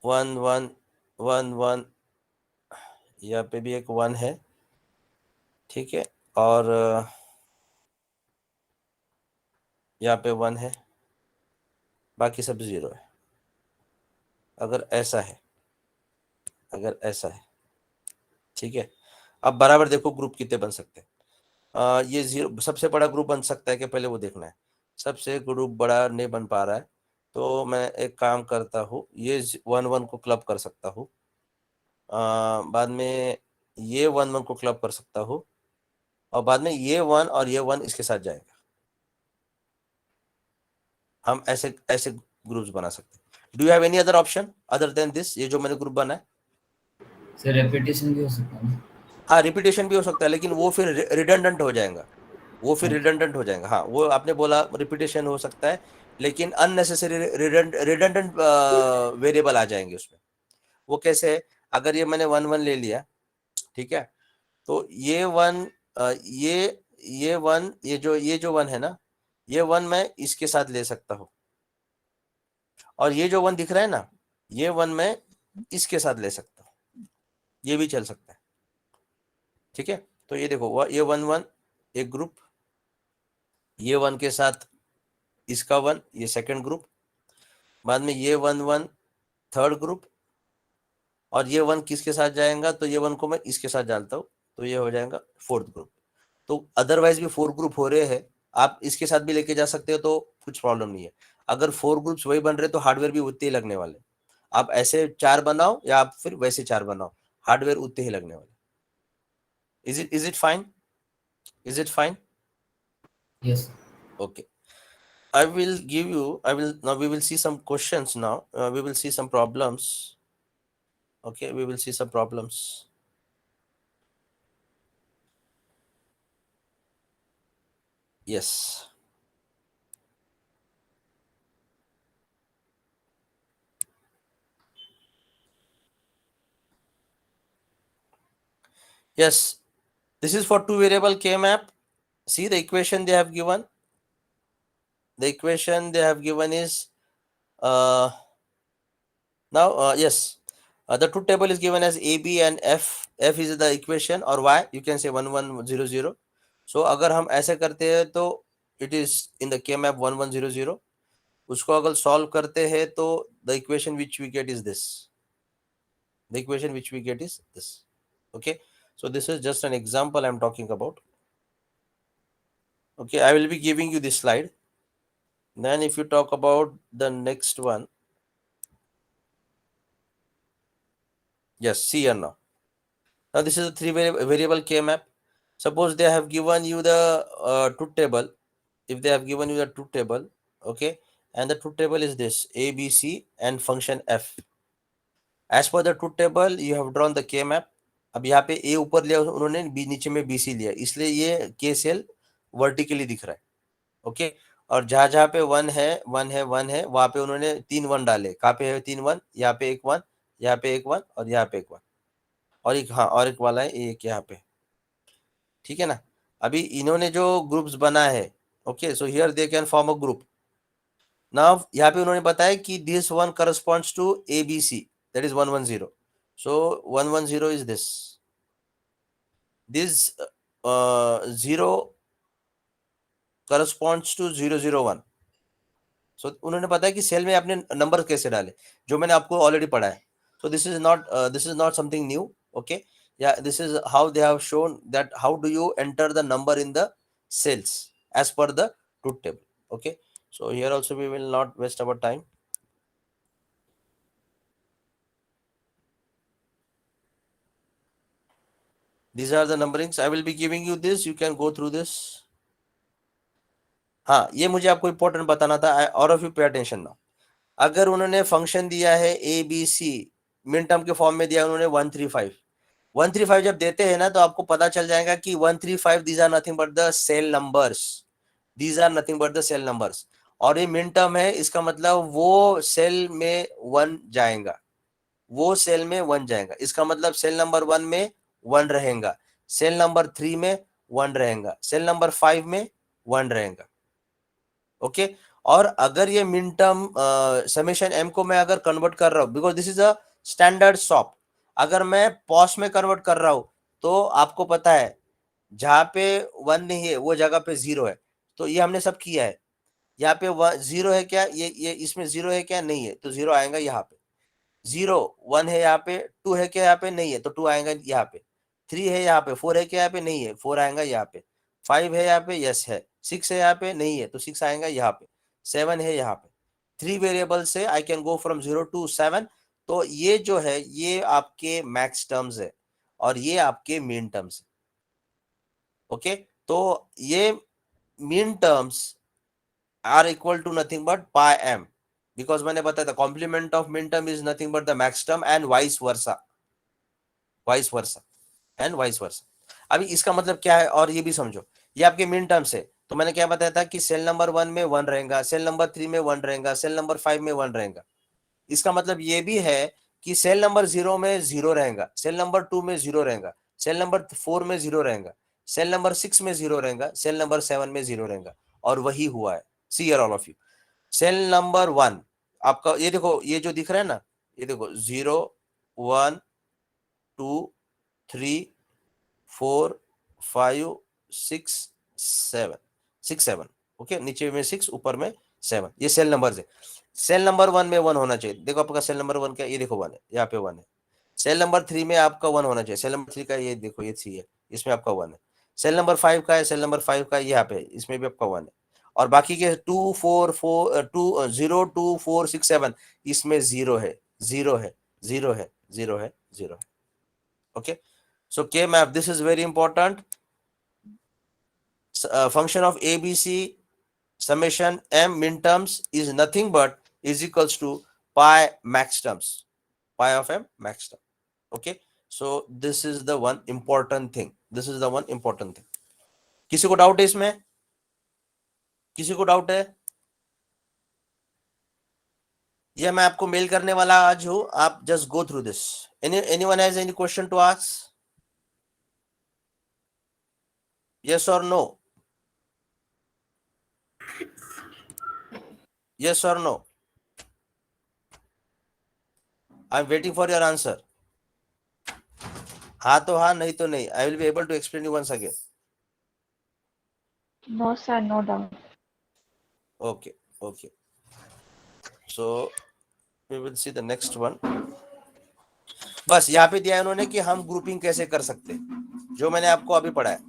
1 1 1 1, यहाँ पे भी एक 1 है, ठीक है, और यहाँ पे 1 है, बाकी सब 0 है। अगर ऐसा है, अगर ऐसा है, ठीक है। अब बराबर देखो ग्रुप कितने बन सकते हैं। ये 0 सबसे बड़ा ग्रुप बन सकता है कि पहले वो देखना है। सबसे ग्रुप बड़ा नहीं बन पा रहा है, तो मैं एक काम करता हूँ, ये 1 1 को क्लब कर सकता हूँ, बाद में ये 1 1 को क्लब कर सकता हूँ, और बाद में ये 1 और ये 1 इसके साथ जाएगा। हम ऐसे ऐसे ग्रुप्स बना सकते हैं। Do you have any other option other than this? ये जो मैंने ग्रुप बना है, सर रेपिटेशन भी हो सकता है ना? हाँ रिपीटेशन भी हो सकता है, लेकिन वो फिर रिडंडेंट हो जाएगा, वो फिर रिडंडेंट हो जाएगा। हाँ वो आपने बोला रिपीटेशन हो सकता है, लेकिन अननेसेसरी रिडंडेंट वेरिएबल आ जाएंगे उसमें। वो कैसे है? अगर ये मैंने 1 1 ले लिया, ठीक है, तो ये 1 ये 1 ये जो 1 है ना, ये 1 मैं इसके साथ ले सकता हूँ, और ये जो 1 दिख रहा है ना, ये 1 मैं इसके साथ ले सकता हूँ, ये भी चल सकता है, ठीक है। तो ये देखो, ये 1 1 एक ग्रुप, ये 1 के साथ इसका 1, ये सेकंड ग्रुप, बाद में ये 1 1 थर्ड ग्रुप, और ये 1 किसके साथ जाएगा? तो ये 1 को मैं इसके साथ डालता हूँ, तो ये हो जाएगा फोर्थ ग्रुप। तो अदरवाइज भी 4 ग्रुप हो रहे हैं, आप इसके साथ भी लेके जा सकते हो, तो कुछ प्रॉब्लम नहीं है। अगर 4 ग्रुप्स वही बन रहे तो हार्डवेयर भी उतने ही लगने वाले। आप ऐसे 4 बनाओ या आप फिर वैसे 4 बनाओ, हार्डवेयर उतने ही लगने वाले। Is it fine? Is it fine? Yes. Okay. I will give you, now we will see some questions now. We will see some problems. Okay, we will see some problems. Yes. Yes, this is for two variable K map. See the equation they have given. The equation they have given is now yes, the truth table is given as A, B and F. F is the equation, or Y you can say 1 1 0 0. So अगर हम ऐसे करते हैं तो it is in the K map 1 1 0 0. उसको अगर solve करते हैं तो the equation which we get is this. The equation which we get is this. Okay, so this is just an example I'm talking about. Okay, I will be giving you this slide. Then if you talk about the next one, yes, see here now. Now this is a three variable K map. Suppose they have given you the truth table. If they have given you the truth table, okay, and the truth table is this: A, B, C and function F. As per the truth table you have drawn the K map. अब यहाँ पे ए ऊपर लिया उन्होंने, B नीचे में BC लिया, इसलिए ये के सेल वर्टिकली दिख रहा है. ओके और जहां जहां पे 1 है 1 है 1 है वहां पे उन्होंने 3 1 डाले. कहाँ पे है 3 1? यहाँ पे एक 1, यहाँ पे एक 1 और यहाँ पे एक 1 और एक, हाँ और एक वाला है एक यहाँ पे. ठीक है ना. अभी इन्होंने जो ग्रुप्स बना है, okay so here they can form a group. Now यहाँ पे उन्होंने बताया कि this one corresponds to ABC, that is 110. So 110 is this 0 corresponds to 001. So उन्होंने बताया कि सेल में आपने नंबर कैसे डाले, जो मैंने आपको ऑलरेडी पढ़ा है. सो this is not something new. Okay yeah, this is how they have shown that how do you enter the number in the cells as per the truth table. Okay, so here also we will not waste our time. These are the numberings. I will be giving you this, you can go through this. हाँ ये मुझे आपको important बताना था. All of you पे attention now. अगर उन्होंने function दिया है ABC, मिन टर्म के फॉर्म में दिया उन्होंने 135 जब देते हैं ना तो आपको पता चल जाएगा कि 135 these are nothing but the cell numbers. These are nothing but the cell numbers. और ये मिन टर्म है, इसका मतलब वो सेल में 1 जाएगा, वो सेल में 1 जाएगा. इसका मतलब सेल नंबर 1 में 1 रहेगा, सेल नंबर 3 में 1 रहेगा, सेल नंबर 5 में 1 रहेगा. ओके और अगर ये मिन टर्म समेशन m को मैं अगर कन्वर्ट कर रहा हूं, because this is a standard shop, अगर मैं पॉस में कन्वर्ट कर रहा हूं तो आपको पता है जहां पे 1 नहीं है वो जगह पे 0 है. तो ये हमने सब किया है. यहाँ पे 0 है क्या, ये इसमें 0 है क्या, नहीं है तो 0 आएगा यहाँ पे. 0 1 है यहाँ पे, 2 है क्या यहाँ पे, नहीं है तो 2 आएगा यहाँ पे. 3 है यहाँ पे, 4 है क्या यहाँ पे, नहीं है 4 आएगा यहाँ पे. 5 है यहाँ पे, यस है. 6 है यहाँ पे, नहीं है तो 6 आएगा यहाँ पे. 7 है यहाँ पे. 3 वेरिएबल से I can go from 0 to 7. तो ये जो है ये आपके मैक्स टर्म्स है और ये आपके मीन टर्म्स है. ओके तो ये min terms are equal to nothing but pi m, because मैंने बताया था complement of min term is nothing but the max term and vice versa and vice versa. अभी इसका मतलब क्या है और ये भी समझो, ये आपके मीन टर्म्स है. तो मैंने क्या बताया था कि सेल नंबर 1 में 1 रहेगा, सेल नंबर 3 में 1 रहेगा, सेल नंबर 5 में 1 रहेगा. इसका मतलब ये भी है कि सेल नंबर 0 में 0 रहेगा, सेल नंबर 2 में 0 रहेगा, सेल नंबर 4 में 0 रहेगा, सेल नंबर 6 में 0 रहेगा, सेल नंबर 7 में 0 रहेगा. और वही हुआ है. See here all of you. Cell number 1 आपका ये देखो, ये जो दिख रहा है ना, ये देखो 0 1 2 3 4 5 6 7 6 7. ओके नीचे में 6 ऊपर में 7, ये सेल नंबर है. सेल नंबर 1 में 1 होना चाहिए. देखो आपका सेल नंबर 1 क्या, ये देखो 1 है, यहाँ पे 1 है. सेल नंबर 3 में आपका 1 होना चाहिए, सेल नंबर 3 का ये देखो ये 3 है, इसमें आपका 1 है. सेल नंबर 5 का है, सेल नंबर 5 का यहाँ पे है, इसमें भी आपका 1 है. और बाकी के 2 4 4 2 0 2 4 6 7 इसमें 0 है 0 है 0 है 0 है 0 है. ओके सो के map, this is very important. Function of ABC summation m min terms is nothing but is equals to pi max terms, pi of m max term. Okay, so this is the one important thing. This is the one important thing. किसी को doubt है इसमें? किसी को doubt है? ये मैं आपको मेल करने वाला आज हूं, आप just go through this. Anyone has any question to ask? Yes or no? Yes or no? I'm waiting for your answer. हाँ तो हाँ, नहीं तो नहीं. I will be able to explain you once again. No, sir, no doubt. Okay, okay. So we will see the next one. बस यहाँ पे दिया है उन्होंने कि हम ग्रुपिंग कैसे कर सकते हैं, जो मैंने आपको अभी पढ़ा है.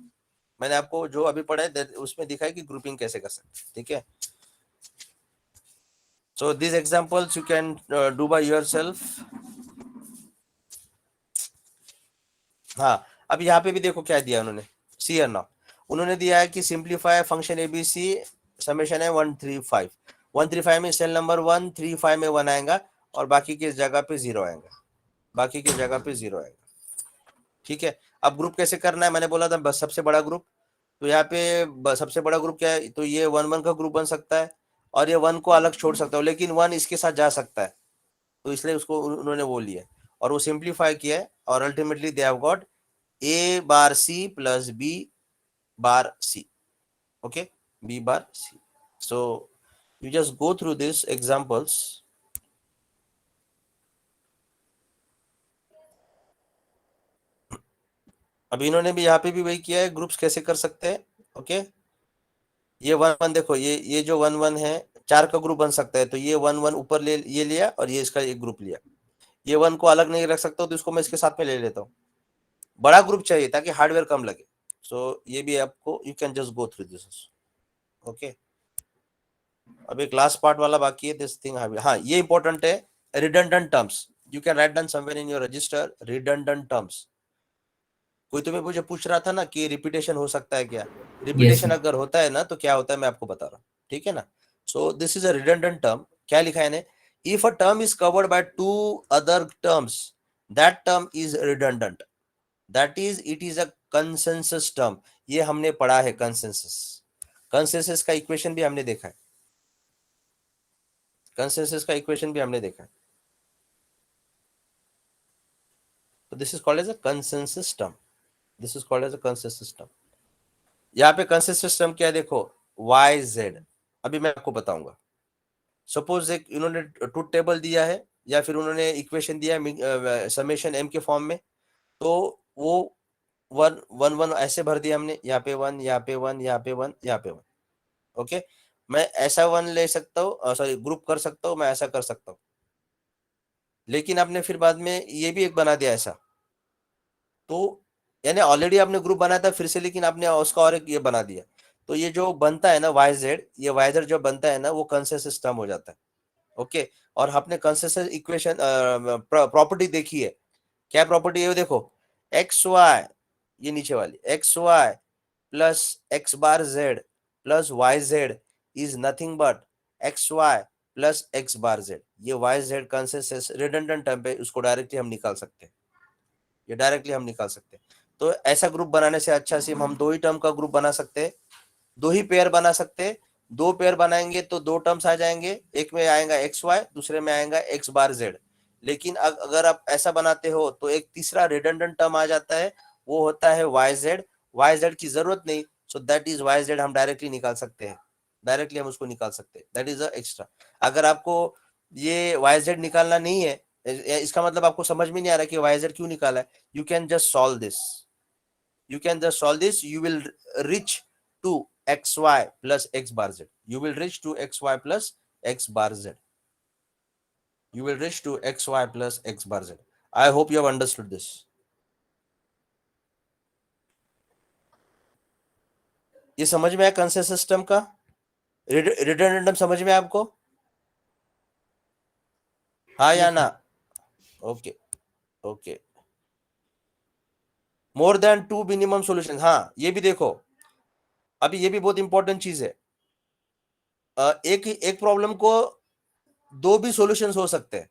मैंने आपको जो अभी पढ़ा है उसमें दिखा है कि ग्रुपिंग कैसे कर सकते हैं. ठीक है. So these examples you can do by yourself. हाँ अब यहाँ पे भी देखो क्या दिया उन्होंने. See here now. उन्होंने दिया है कि सिंप्लीफाई फंक्शन ABC समेशन है 135 में सेल नंबर 1 3 5 में 1 आएगा और बाकी की जगह पे 0 आएगा. बाकी की जगह पे 0 आएगा। ठीक है, अब ग्रुप कैसे करना है, मैंने बोला था बस सबसे बड़ा ग्रुप, तो यहाँ पे सबसे बड़ा ग्रुप क्या है, तो ये 1 1 का ग्रुप बन सकता है और ये 1 को अलग छोड़ सकता हूँ, लेकिन 1 इसके साथ जा सकता है, तो इसलिए उसको उन्होंने वो लिया और वो सिंप्लीफाई किया है और ultimately they have got a bar c plus b bar c. Okay, b bar c. So you just go through these examples. अब इन्होंने भी यहाँ पे भी वही किया है, ग्रुप्स कैसे कर सकते हैं। ओके, ये 1 1 देखो, ये जो 1 1 है 4 का ग्रुप बन सकता है, तो ये 1 1 ऊपर ले ये लिया और ये इसका एक ग्रुप लिया, ये 1 को अलग नहीं रख सकता, तो इसको मैं इसके साथ में ले लेता हूँ। बड़ा ग्रुप चाहिए ताकि हार्डवेयर कम लगे, सो ये भी आपको you can just go through this. Okay, अब एक लास्ट पार्ट वाला बाकी है, दिस थिंग। हाँ, ये इंपॉर्टेंट है, redundant terms. You can write down somewhere in your register, redundant terms. कोई तुम्हें मुझे पूछ रहा था ना कि रिपीटेशन हो सकता है क्या, रिपीटेशन sir. अगर होता है ना तो क्या होता है, मैं आपको बता रहा हूँ, ठीक है ना। सो this is a redundant term. क्या लिखा है ने, if a term is covered by 2 other terms, that term is redundant, that is it is a consensus term. ये हमने पढ़ा है, कंसेंसस। कंसेंसस का इक्वेशन भी हमने देखा है, कंसेंसस का इक्वेशन भी हमने देखा है। तो this is called as a consensus term, this is called as a consensus term. यहाँ पे कंसेंसस टर्म क्या है देखो, वाई जेड। अभी मैं आपको बताऊंगा। सपोज एक इन्होंने ट्रूथ टेबल दिया है या फिर उन्होंने इक्वेशन दिया है समेशन एम के फॉर्म में, तो वो 1 1 1 ऐसे भर दिया हमने, यहाँ पे 1, यहाँ पे 1, यहाँ पे 1, यहाँ पे 1। ओके, मैं ऐसा 1 ले सकता हूँ, सॉरी ग्रुप कर सकता हूँ, मैं ऐसा कर सकता हूँ, लेकिन आपने फिर बाद में ये भी एक बना दिया ऐसा, तो यानी ऑलरेडी आपने ग्रुप बनाया था फिर से, लेकिन आपने उसका और एक ये बना दिया, तो ये जो बनता है ना वाई जेड, ये वाई जेड जो बनता है ना वो कंसेंसस टर्म हो जाता है। ओके, और आपने कंसेंसस इक्वेशन प्रॉपर्टी देखी है, क्या प्रॉपर्टी है देखो, एक्स वाई, ये नीचे वाली X Y plus X bar Z plus Y Z is nothing but X Y plus X bar Z. ये Y Z consensus redundant term पे, उसको डायरेक्टली हम निकाल सकते हैं, ये डायरेक्टली हम निकाल सकते हैं। तो ऐसा ग्रुप बनाने से अच्छा सिर्फ हम 2 ही टर्म का ग्रुप बना सकते हैं, 2 ही पेयर बना सकते हैं। 2 पेयर बनाएंगे तो 2 टर्म्स आ जाएंगे, एक में आएगा एक्स वाई, दूसरे में आएगा एक्स बार जेड। लेकिन अगर आप ऐसा बनाते हो तो एक तीसरा रिडंडेंट टर्म आ जाता है, वो होता है वाई जेड। वाई जेड की जरूरत नहीं, so that is Y Z हम डायरेक्टली निकाल सकते हैं, डायरेक्टली हम उसको निकाल सकते हैं, दैट इज अ एक्स्ट्रा। अगर आपको ये वाई जेड निकालना नहीं है, इसका मतलब आपको समझ में नहीं आ रहा कि वाई जेड क्यों निकाला है, you can just solve this, you can just solve this, you will reach to xy plus x bar z, you will reach to xy plus x bar z, you will reach to xy plus x bar z. I hope you have understood this. ये समझ में आया consensus system का, redundant term समझ में आया आपको, हाँ या ना। Okay okay, more than 2 minimum solution. हाँ, ये भी देखो, अभी ये भी बहुत इंपॉर्टेंट चीज है। एक प्रॉब्लम को 2 भी सॉल्यूशंस हो सकते हैं,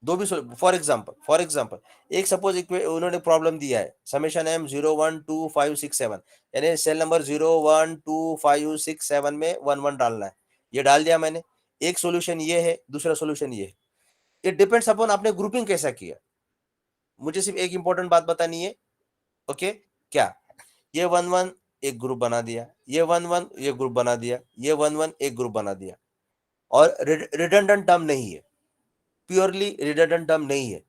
2 भी। फॉर एग्जांपल एक सपोज उन्होंने प्रॉब्लम दिया है, समेशन एम 0 1 2 5 6 7, यानी सेल नंबर 0 1 2 5 6 7 में 1 1 डालना है, ये डाल दिया मैंने। एक सॉल्यूशन ये है, दूसरा सॉल्यूशन ये है। इट डिपेंड्स अपॉन आपने ग्रुपिंग कैसा किया। मुझे सिर्फ एक इंपॉर्टेंट बात बतानी है। ओके, क्या ये 1 1 एक ग्रुप बना दिया, ये 1 1 ये ग्रुप बना दिया, ये 1 1 एक ग्रुप बना दिया, और रिडंडेंट टर्म नहीं है, प्योरली रिडंडेंट टर्म नहीं है।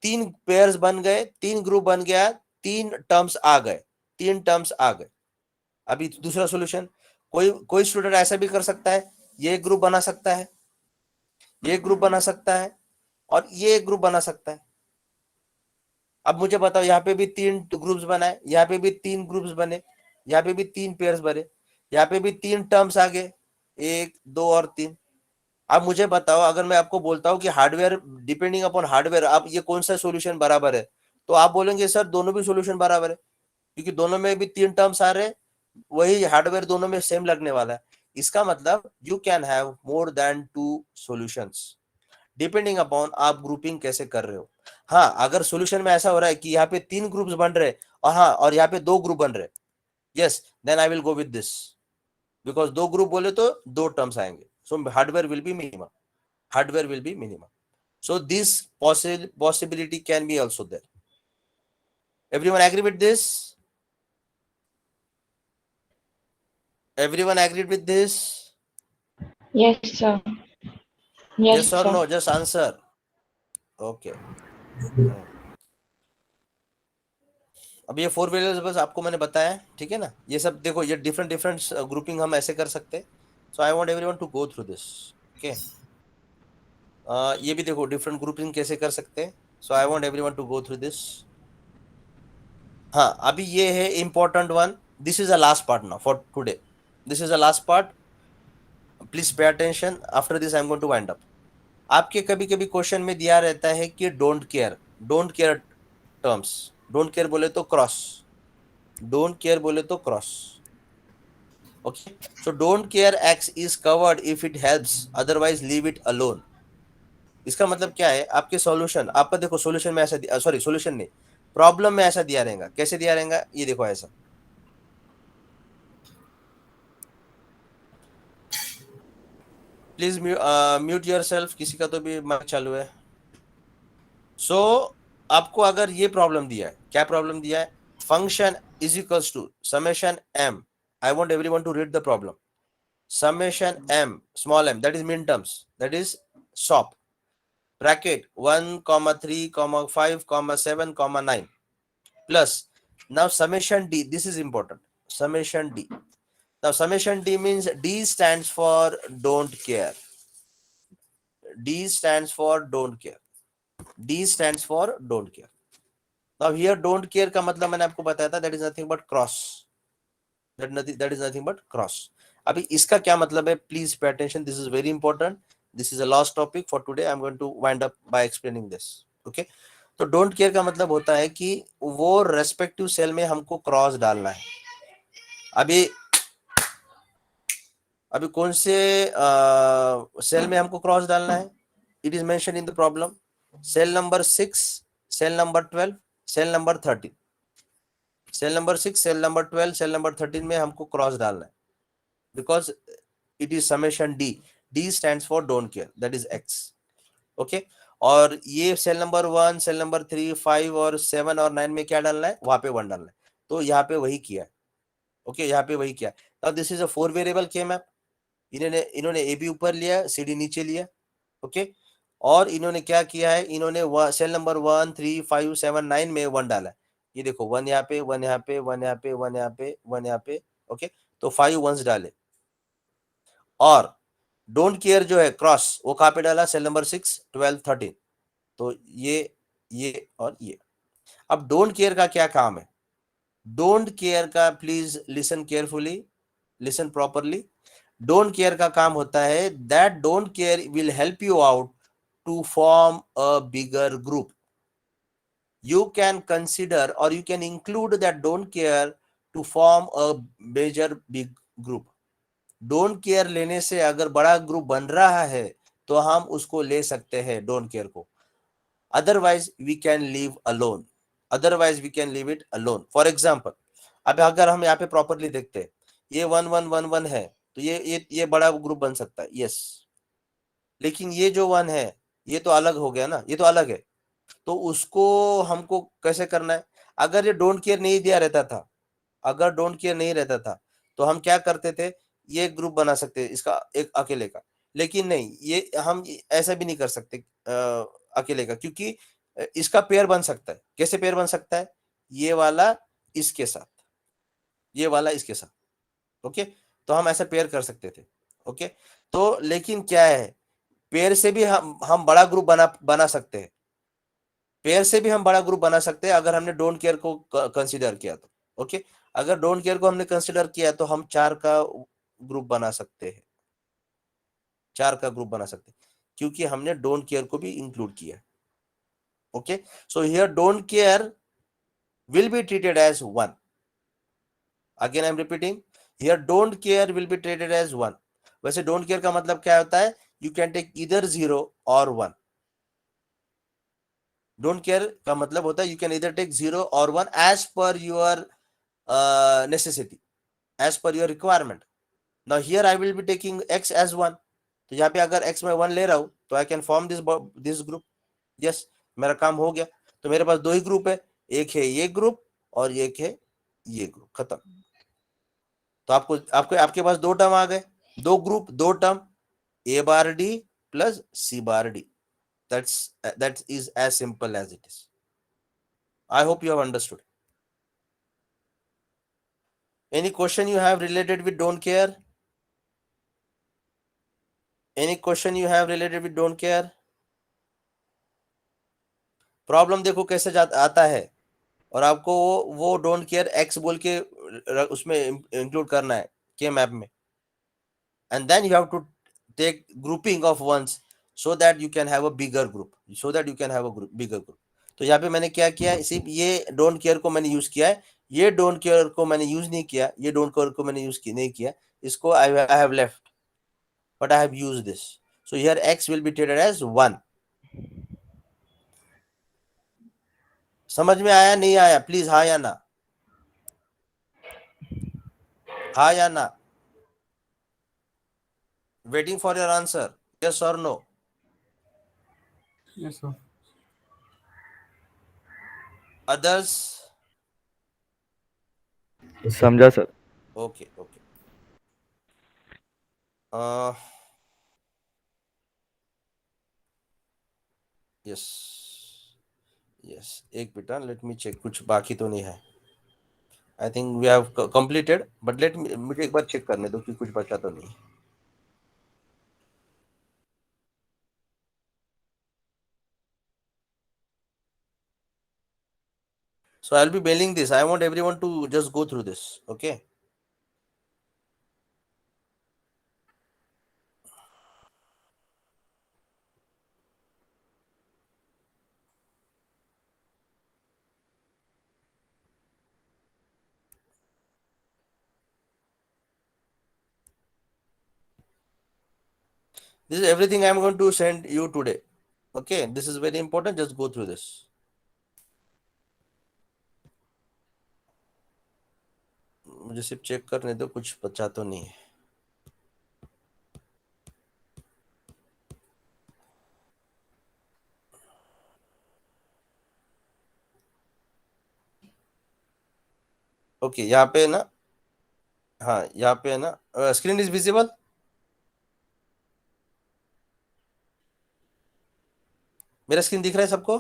3 पेयर्स बन गए, 3 ग्रुप बन गया, 3 टर्म्स आ गए, 3 टर्म्स आ गए। अभी दूसरा सॉल्यूशन, कोई स्टूडेंट ऐसा भी कर सकता है, ये ग्रुप बना सकता है, ये ग्रुप बना सकता है, और ये ग्रुप बना सकता है। अब मुझे बताओ, यहाँ पे भी 3 ग्रुप्स बनाए, यहाँ पे भी 3 ग्रुप्स बने, यहाँ पे भी 3 पेयर्स बने, यहाँ पे भी 3 टर्म्स आ गए, 1 2 और 3। अब मुझे बताओ, अगर मैं आपको बोलता हूँ कि हार्डवेयर, डिपेंडिंग अपॉन हार्डवेयर, आप ये कौन सा सॉल्यूशन बराबर है, तो आप बोलेंगे सर दोनों भी सॉल्यूशन बराबर है, क्योंकि दोनों में भी 3 टर्म्स आ रहे हैं, वही हार्डवेयर दोनों में सेम लगने वाला है। इसका मतलब you can have more than 2 solutions, depending upon आप ग्रुपिंग कैसे कर रहे हो। हाँ, अगर सॉल्यूशन में ऐसा हो रहा है कि यहाँ पे 3 ग्रुप्स बन रहे और हाँ और यहाँ पे 2 ग्रुप बन रहे, yes, then I will go with this, because 2 group बोले तो 2 टर्म्स आएंगे, so hardware will be minimum, hardware will be minimum, so this possibility can be also there. Everyone agree with this? Everyone agreed with this? Yes, sir. Yes, Yes or sir. no? Just answer. Okay. अब ये 4 variables आपको मैंने बताया, ठीक है ना? ये सब देखो, ये डिफरेंट डिफरेंट ग्रुपिंग हम ऐसे कर सकते हैं, so I want everyone to go through this, okay? ये भी देखो डिफरेंट ग्रुपिंग कैसे कर सकते हैं, so I want everyone to go through this. हाँ, अभी ये है important one, this is a last part now for today, this is a last part, please pay attention, after this I am going to wind up. आपके कभी कभी question में दिया रहता है कि don't care terms, don't care बोले तो क्रॉस, डोंट केयर बोले तो cross, okay? So don't square x is covered if it helps, otherwise leave it alone. इसका मतलब क्या है? आपके सॉल्यूशन, आपका देखो सॉल्यूशन में ऐसा, सॉरी सॉल्यूशन नहीं, प्रॉब्लम में ऐसा दिया रहेगा. कैसे दिया रहेगा? ये देखो ऐसा, प्लीज म्यूट योरसेल्फ, किसी का तो भी माइक चालू है. सो आपको अगर ये प्रॉब्लम दिया है, क्या प्रॉब्लम दिया है? Function is equals to summation m, I want everyone to read the problem. Summation m, small m, that is min terms, that is SOP, bracket 1, 3, 5, 7, 9, plus, now summation d, this is important, summation d. Now summation d means d stands for don't care, d stands for don't care, d stands for don't care. Now here don't care का मतलब मैंने आपको बताया था, that is nothing but cross, that is nothing but cross. अभी इसका क्या मतलब है? Please pay attention, this is very important, this is a last topic for today, I am going to wind up by explaining this, okay? तो don't care का मतलब होता है कि वो रेस्पेक्टिव सेल में हमको क्रॉस डालना है. अभी कौन से सेल में हमको क्रॉस डालना है? It is mention in the problem, cell number 6, cell number 12, cell number 13, cell number 6, cell number 12, cell number 13 में हमको क्रॉस डालना है, because it is summation d, d stands for don't care, that is x, okay? और ये cell number 1, cell number 3, 5 और 7 और 9 में क्या डालना है? वहां पे 1 डालना है, तो यहाँ पे वही किया, ओके? यहाँ पे वही किया. अब दिस इज अ 4 वेरिएबल के मैप, इन्होंने ए बी ऊपर लिया, सी डी नीचे लिया, ओके? और इन्होंने क्या किया है? इन्होंने सेल नंबर 1, 3, 5, 7, 9 में 1 डाला है. ये देखो 1 यहाँ पे, 1 यहाँ पे, 1 यहाँ पे, 1 यहाँ पे, 1 यहाँ पे, ओके? तो 5 1s डाले. और डोंट केयर जो है क्रॉस, वो कहाँ पे डाला? Cell number 6, 12, 13. तो ये और ये. अब डोंट केयर का क्या काम है? डोंट केयर का, please listen carefully, listen properly. Don't care का काम होता है that don't care will help you out to form a bigger group. You can consider or you can include that don't care to form a major big group. Don't care लेने से अगर बड़ा group बन रहा है तो हम उसको ले सकते हैं डोंट केयर को, otherwise we can leave alone, otherwise we can leave it alone. For example, अब अगर हम यहाँ पे प्रॉपरली देखते हैं, ये 1 1 1 1 है, तो ये बड़ा ग्रुप बन सकता है, यस. लेकिन ये जो 1 है, ये तो अलग हो गया ना, ये तो अलग है, तो उसको हमको कैसे करना है? अगर ये डोंट केयर नहीं दिया रहता था, अगर डोंट केयर नहीं रहता था, तो हम क्या करते थे? ये ग्रुप बना सकते, इसका एक अकेले का. लेकिन नहीं, ये हम ऐसा भी नहीं कर सकते अकेले का, क्योंकि इसका पेयर बन सकता है. कैसे पेयर बन सकता है? ये वाला इसके साथ, ये वाला इसके साथ, ओके? तो हम ऐसा पेयर कर सकते थे, ओके? तो लेकिन क्या है, पेयर से भी हम बड़ा ग्रुप बना सकते हैं, पेयर से भी हम बड़ा ग्रुप बना सकते हैं अगर हमने डोंट केयर को कंसीडर किया तो, ओके? अगर डोंट केयर को हमने कंसीडर किया तो हम 4 का ग्रुप बना सकते हैं, 4 का ग्रुप बना सकते हैं, क्योंकि हमने डोंट केयर को भी इंक्लूड किया, okay? So here don't care will be treated as 1. Again I am repeating, here don't care will be treated as 1. वैसे डोंट केयर का मतलब क्या होता है? यू कैन टेक ईदर 0 और 1, डोंट केयर का मतलब होता है यू कैन इधर टेक 0 और 1 as per your necessity, as per your requirement. Now here I will be taking x as 1. तो यहाँ पे अगर x में 1 ले रहा हूँ तो I can form this group. Yes, मेरा काम हो गया. तो मेरे पास दो ही ग्रुप है, एक है ये ग्रुप और एक है ये ग्रुप. खत्म. तो आपके पास दो टर्म आ गए, दो ग्रुप दो term, a bar d plus c bar d. that is as simple as it is. I hope you have understood. Any question you have related with don't care? Any question you have related with don't care? Problem देखो कैसे आता है, और आपको वो don't square x बोल के उसमें इंक्लूड करना है के मैप में, and then you have to take grouping of ones so that you can have a bigger group, so that you can have a bigger group. तो यहाँ पे मैंने क्या किया, सिर्फ ये डोंट केयर को मैंने यूज किया है, ये डोंट केयर को मैंने यूज नहीं किया, ये डोंट केयर को मैंने यूज नहीं किया, इसको I have left, but I have used this. So here x will be treated as 1. समझ में आया नहीं आया? प्लीज हाँ या ना, हाँ या ना. Waiting for your answer, yes or no. Yes, sir. Others? समझा सर. Okay. Yes. एक बेटा, लेट मी चेक, कुछ बाकी तो नहीं है. I think we have completed, but मुझे एक बार चेक करने दो कि कुछ बचा तो नहीं. So I'll be mailing this. I want everyone to just go through this. Okay. This is everything I am going to send you today. Okay. This is very important. Just go through this. मुझे सिर्फ check करने दो, कुछ बचा तो नहीं है. Okay, यहाँ पे ना, हाँ यहाँ पे ना, स्क्रीन इज विजिबल. मेरा स्क्रीन दिख रहा है सबको?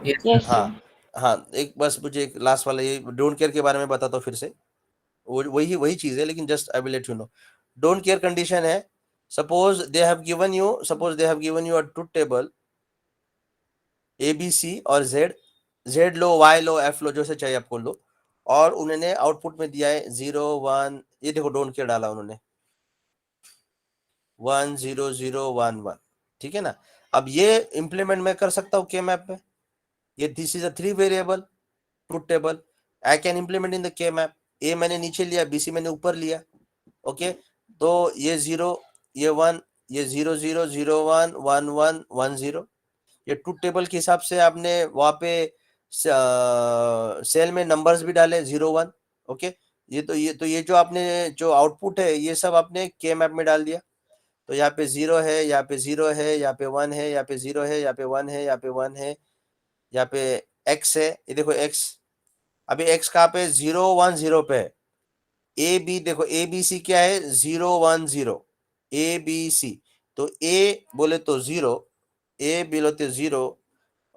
Yes. Yes, हाँ sir. हाँ, एक बस मुझे एक लास्ट वाला ये डोंट केयर के बारे में बताता हूँ फिर से. वही चीज है, लेकिन just I will let you know. Don't care condition है, suppose they have given you a truth table A B C और जेड लो, वाई लो, एफ लो, जो से चाहिए आपको लो, और उन्होंने आउटपुट में दिया है 0 1. ये देखो डोंट केयर डाला उन्होंने 1 0 0 1 1. ठीक है ना. अब ये इंप्लीमेंट मैं कर सकता हूँ के मैप में. ये this is a 3 variable truth table. I can implement in the K map. ए मैंने नीचे लिया, बीसी मैंने ऊपर लिया. ओके. तो ये 0, ये 1, ये 0 0 0 1 1 1 1 0. ये ट्रुथ टेबल के हिसाब से आपने वहां पे सेल में नंबर्स भी डाले 0 1. ओके. ये जो आपने जो आउटपुट है ये सब आपने के मैप में डाल दिया. तो यहाँ पे 0 है, यहाँ पे 0 है, यहाँ पे 1 है, यहाँ पे 0 है, यहाँ पे 1 है, यहाँ पे 1 है, यहाँ पे x है. ये देखो x. अभी x कहाँ पे 0 1 0 पे है. ए बी देखो, ए बी सी क्या है 0 1 0. A B C. तो ए बोले तो 0, ए बोले तो 0,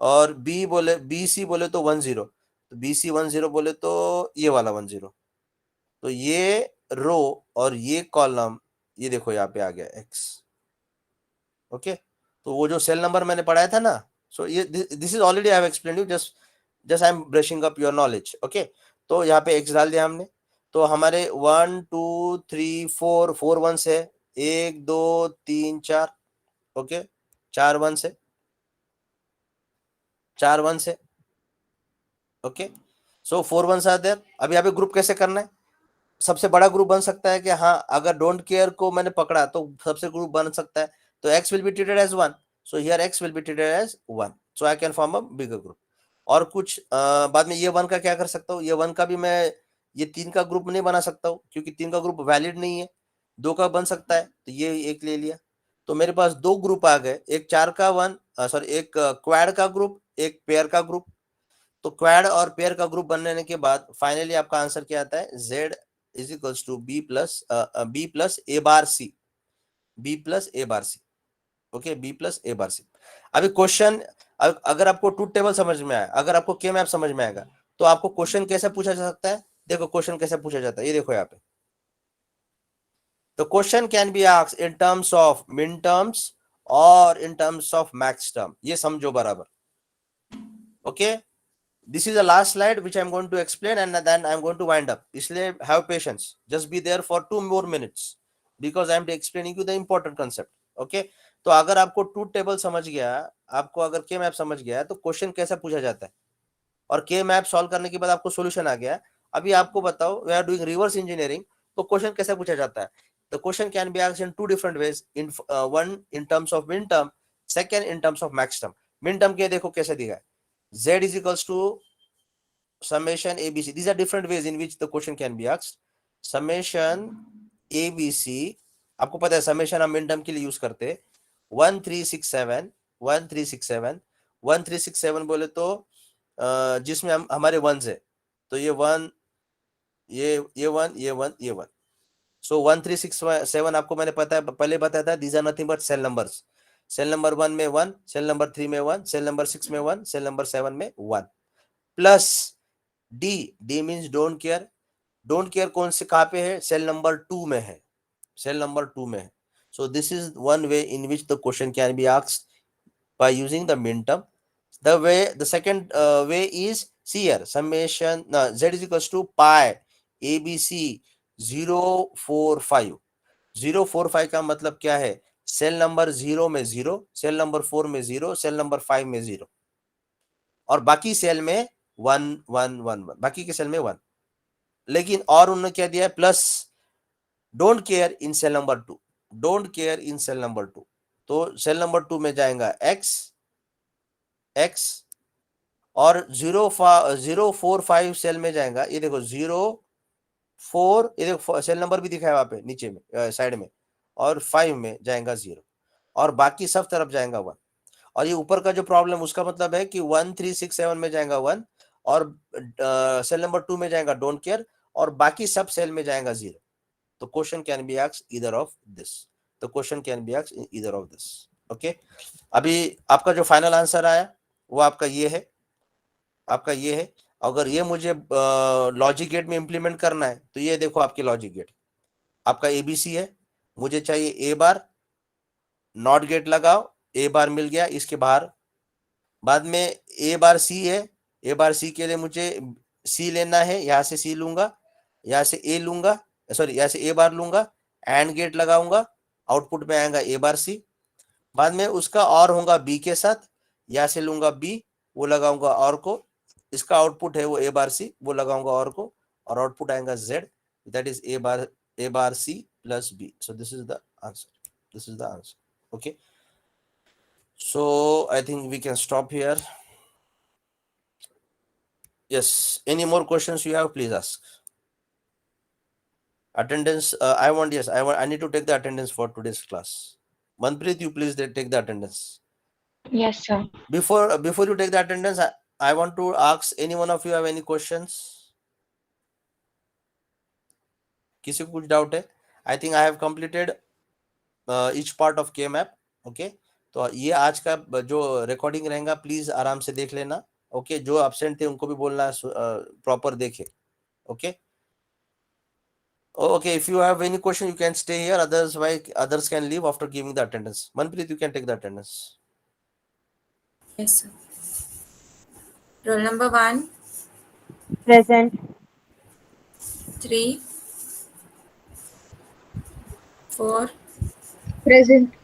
और बी बोले बी सी बोले तो 1 0. तो बी सी 1 0 बोले तो ये वाला 1 0. तो ये रो और ये कॉलम, ये देखो यहाँ पे आ गया x. ओके. तो वो जो सेल नंबर मैंने पढ़ाया था ना, सो ये this is already I have explained you, just I am brushing up your knowledge. Okay. तो यहाँ पे x डाल दिया हमने. तो हमारे 1 2 3 4 1 से 1 2 3 4. ओके. 4 1 से 4 1 से. ओके. So 4 1 are there. अब यहाँ पे ग्रुप कैसे करना है? सबसे बड़ा ग्रुप बन सकता है कि हाँ, अगर डोंट केयर को मैंने पकड़ा तो सबसे ग्रुप बन सकता है. तो x will be treated as 1. So here x will be treated as 1. So I can form a bigger group. और कुछ बाद में ये 1 का क्या कर सकता हूँ, ये 1 का भी मैं ये 3 का ग्रुप नहीं बना सकता हूँ क्योंकि 3 का ग्रुप वैलिड नहीं है, 2 का बन सकता है, तो ये एक ले लिया। तो मेरे पास 2 ग्रुप आ गए, एक 4 का एक क्वाड का ग्रुप, एक पेयर का ग्रुप। तो क्वाड और पेयर का ग्रुप बनने के बाद फाइनली आपका आंसर क्या आता है, z is equals to b plus a bar c, b plus a bar c। Okay, b plus a bar c। अभी क्वेश्चन अगर आपको ट्रूथ टेबल समझ में आया, अगर आपको के मैप समझ में आएगा, तो आपको क्वेश्चन कैसे पूछा जा सकता है। देखो क्वेश्चन कैसे पूछा जाता है, ये देखो यहाँ पे। The question can be asked in terms of min terms or in terms of max term. ये समझो बराबर। Okay, this is the last slide which I'm going to explain and then I'm going to wind up. इसलिए have patience. Just be there for 2 more minutes because I'm explaining you the important concept. Okay, तो अगर आपको truth table समझ गया, आपको अगर के map समझ गया तो क्वेश्चन कैसे पूछा जाता है, और के मैप सॉल्व करने के बाद आपको सॉल्यूशन आ गया। अभी आपको बताओ, we are doing reverse engineering, तो क्वेश्चन कैसे पूछा जाता है। The question can be asked in 2 different ways. One in terms of min term, second in terms of max term. Min term के देखो कैसे दिया है, z is equals to summation abc. These are different ways in which the question can be asked. Summation abc, आपको पता है summation हम min term के लिए यूज करते हैं। 1367 1367 1367 बोले तो जिसमें हम हमारे वंस है, तो ये 1 ये 1 ये 1 ये 1। सो 1367 आपको मैंने पहले बताया था, these are nothing but cell numbers. Cell number 1 में 1, सेल नंबर 3 में 1, सेल नंबर 6 में 1, सेल नंबर 7 में 1 plus D means don't care. Don't care कौन से कहाँ पे है, सेल नंबर 2 में है, सेल नंबर 2 में है। सो this is one way in which the question can be asked by using the min term. The second way is see here, summation z is equals to pi abc 045। 045 का मतलब क्या है, cell number 0 में 0, cell number 4 में 0, cell number 5 में 0 और बाकी cell में 1 1 1 1, बाकी के सेल में 1। लेकिन और उन्होंने क्या दिया है, plus don't care in cell number 2, don't care in cell number 2। तो सेल नंबर 2 में जाएगा x और 045 सेल में जाएगा, ये देखो 04, ये देखो सेल नंबर भी दिखा है वहां पे नीचे में साइड में, और 5 में जाएगा 0 और बाकी सब तरफ जाएगा 1। और ये ऊपर का जो प्रॉब्लम उसका मतलब है कि 1367 में जाएगा 1 और सेल नंबर 2 में जाएगा डोंट केयर और बाकी सब सेल में जाएगा 0। तो question can be asked either of this, तो question can be asked either of this. Okay, अभी आपका जो फाइनल आंसर आया वो आपका ये है, आपका ये है। अगर ये मुझे लॉजिक गेट में इंप्लीमेंट करना है तो ये देखो आपकी लॉजिक गेट, आपका एबीसी है, मुझे चाहिए ए बार, नॉट गेट लगाओ, ए बार मिल गया इसके बाहर। बाद में ए बार सी है, ए बार सी के लिए मुझे सी लेना है, यहाँ से सी लूंगा, यहाँ से ए लूंगा, सॉरी यहाँ से ए बार लूंगा, एंड गेट लगाऊंगा, आउटपुट में आएगा ए बार सी। बाद में उसका और होगा बी के साथ, यहाँ से लूंगा बी, वो लगाऊंगा और को, इसका आउटपुट है वो ए बार सी, वो लगाऊंगा और को, और आउटपुट आएगा Z, that is A bar C plus B. So this is the answer, this is the answer. Okay, so I think we can stop here. Yes, any more questions you have, please ask. Attendance, I need to take the attendance for today's class. Manpreet, you please take the attendance. Yes, sir. Before you take the attendance, I want to ask any one of you have any questions? किसी को कुछ doubt है? I think I have completed each part of K-map. Okay, तो ये आज का जो recording रहेगा प्लीज आराम से देख लेना। ओके, जो एब्सेंट थे उनको भी बोलना प्रॉपर देखे। Okay, okay, if you have any question you can stay here, others can leave after giving the attendance. Manpreet, you can take the attendance. Yes, sir. Roll number 1, Present. 3, 4, Present.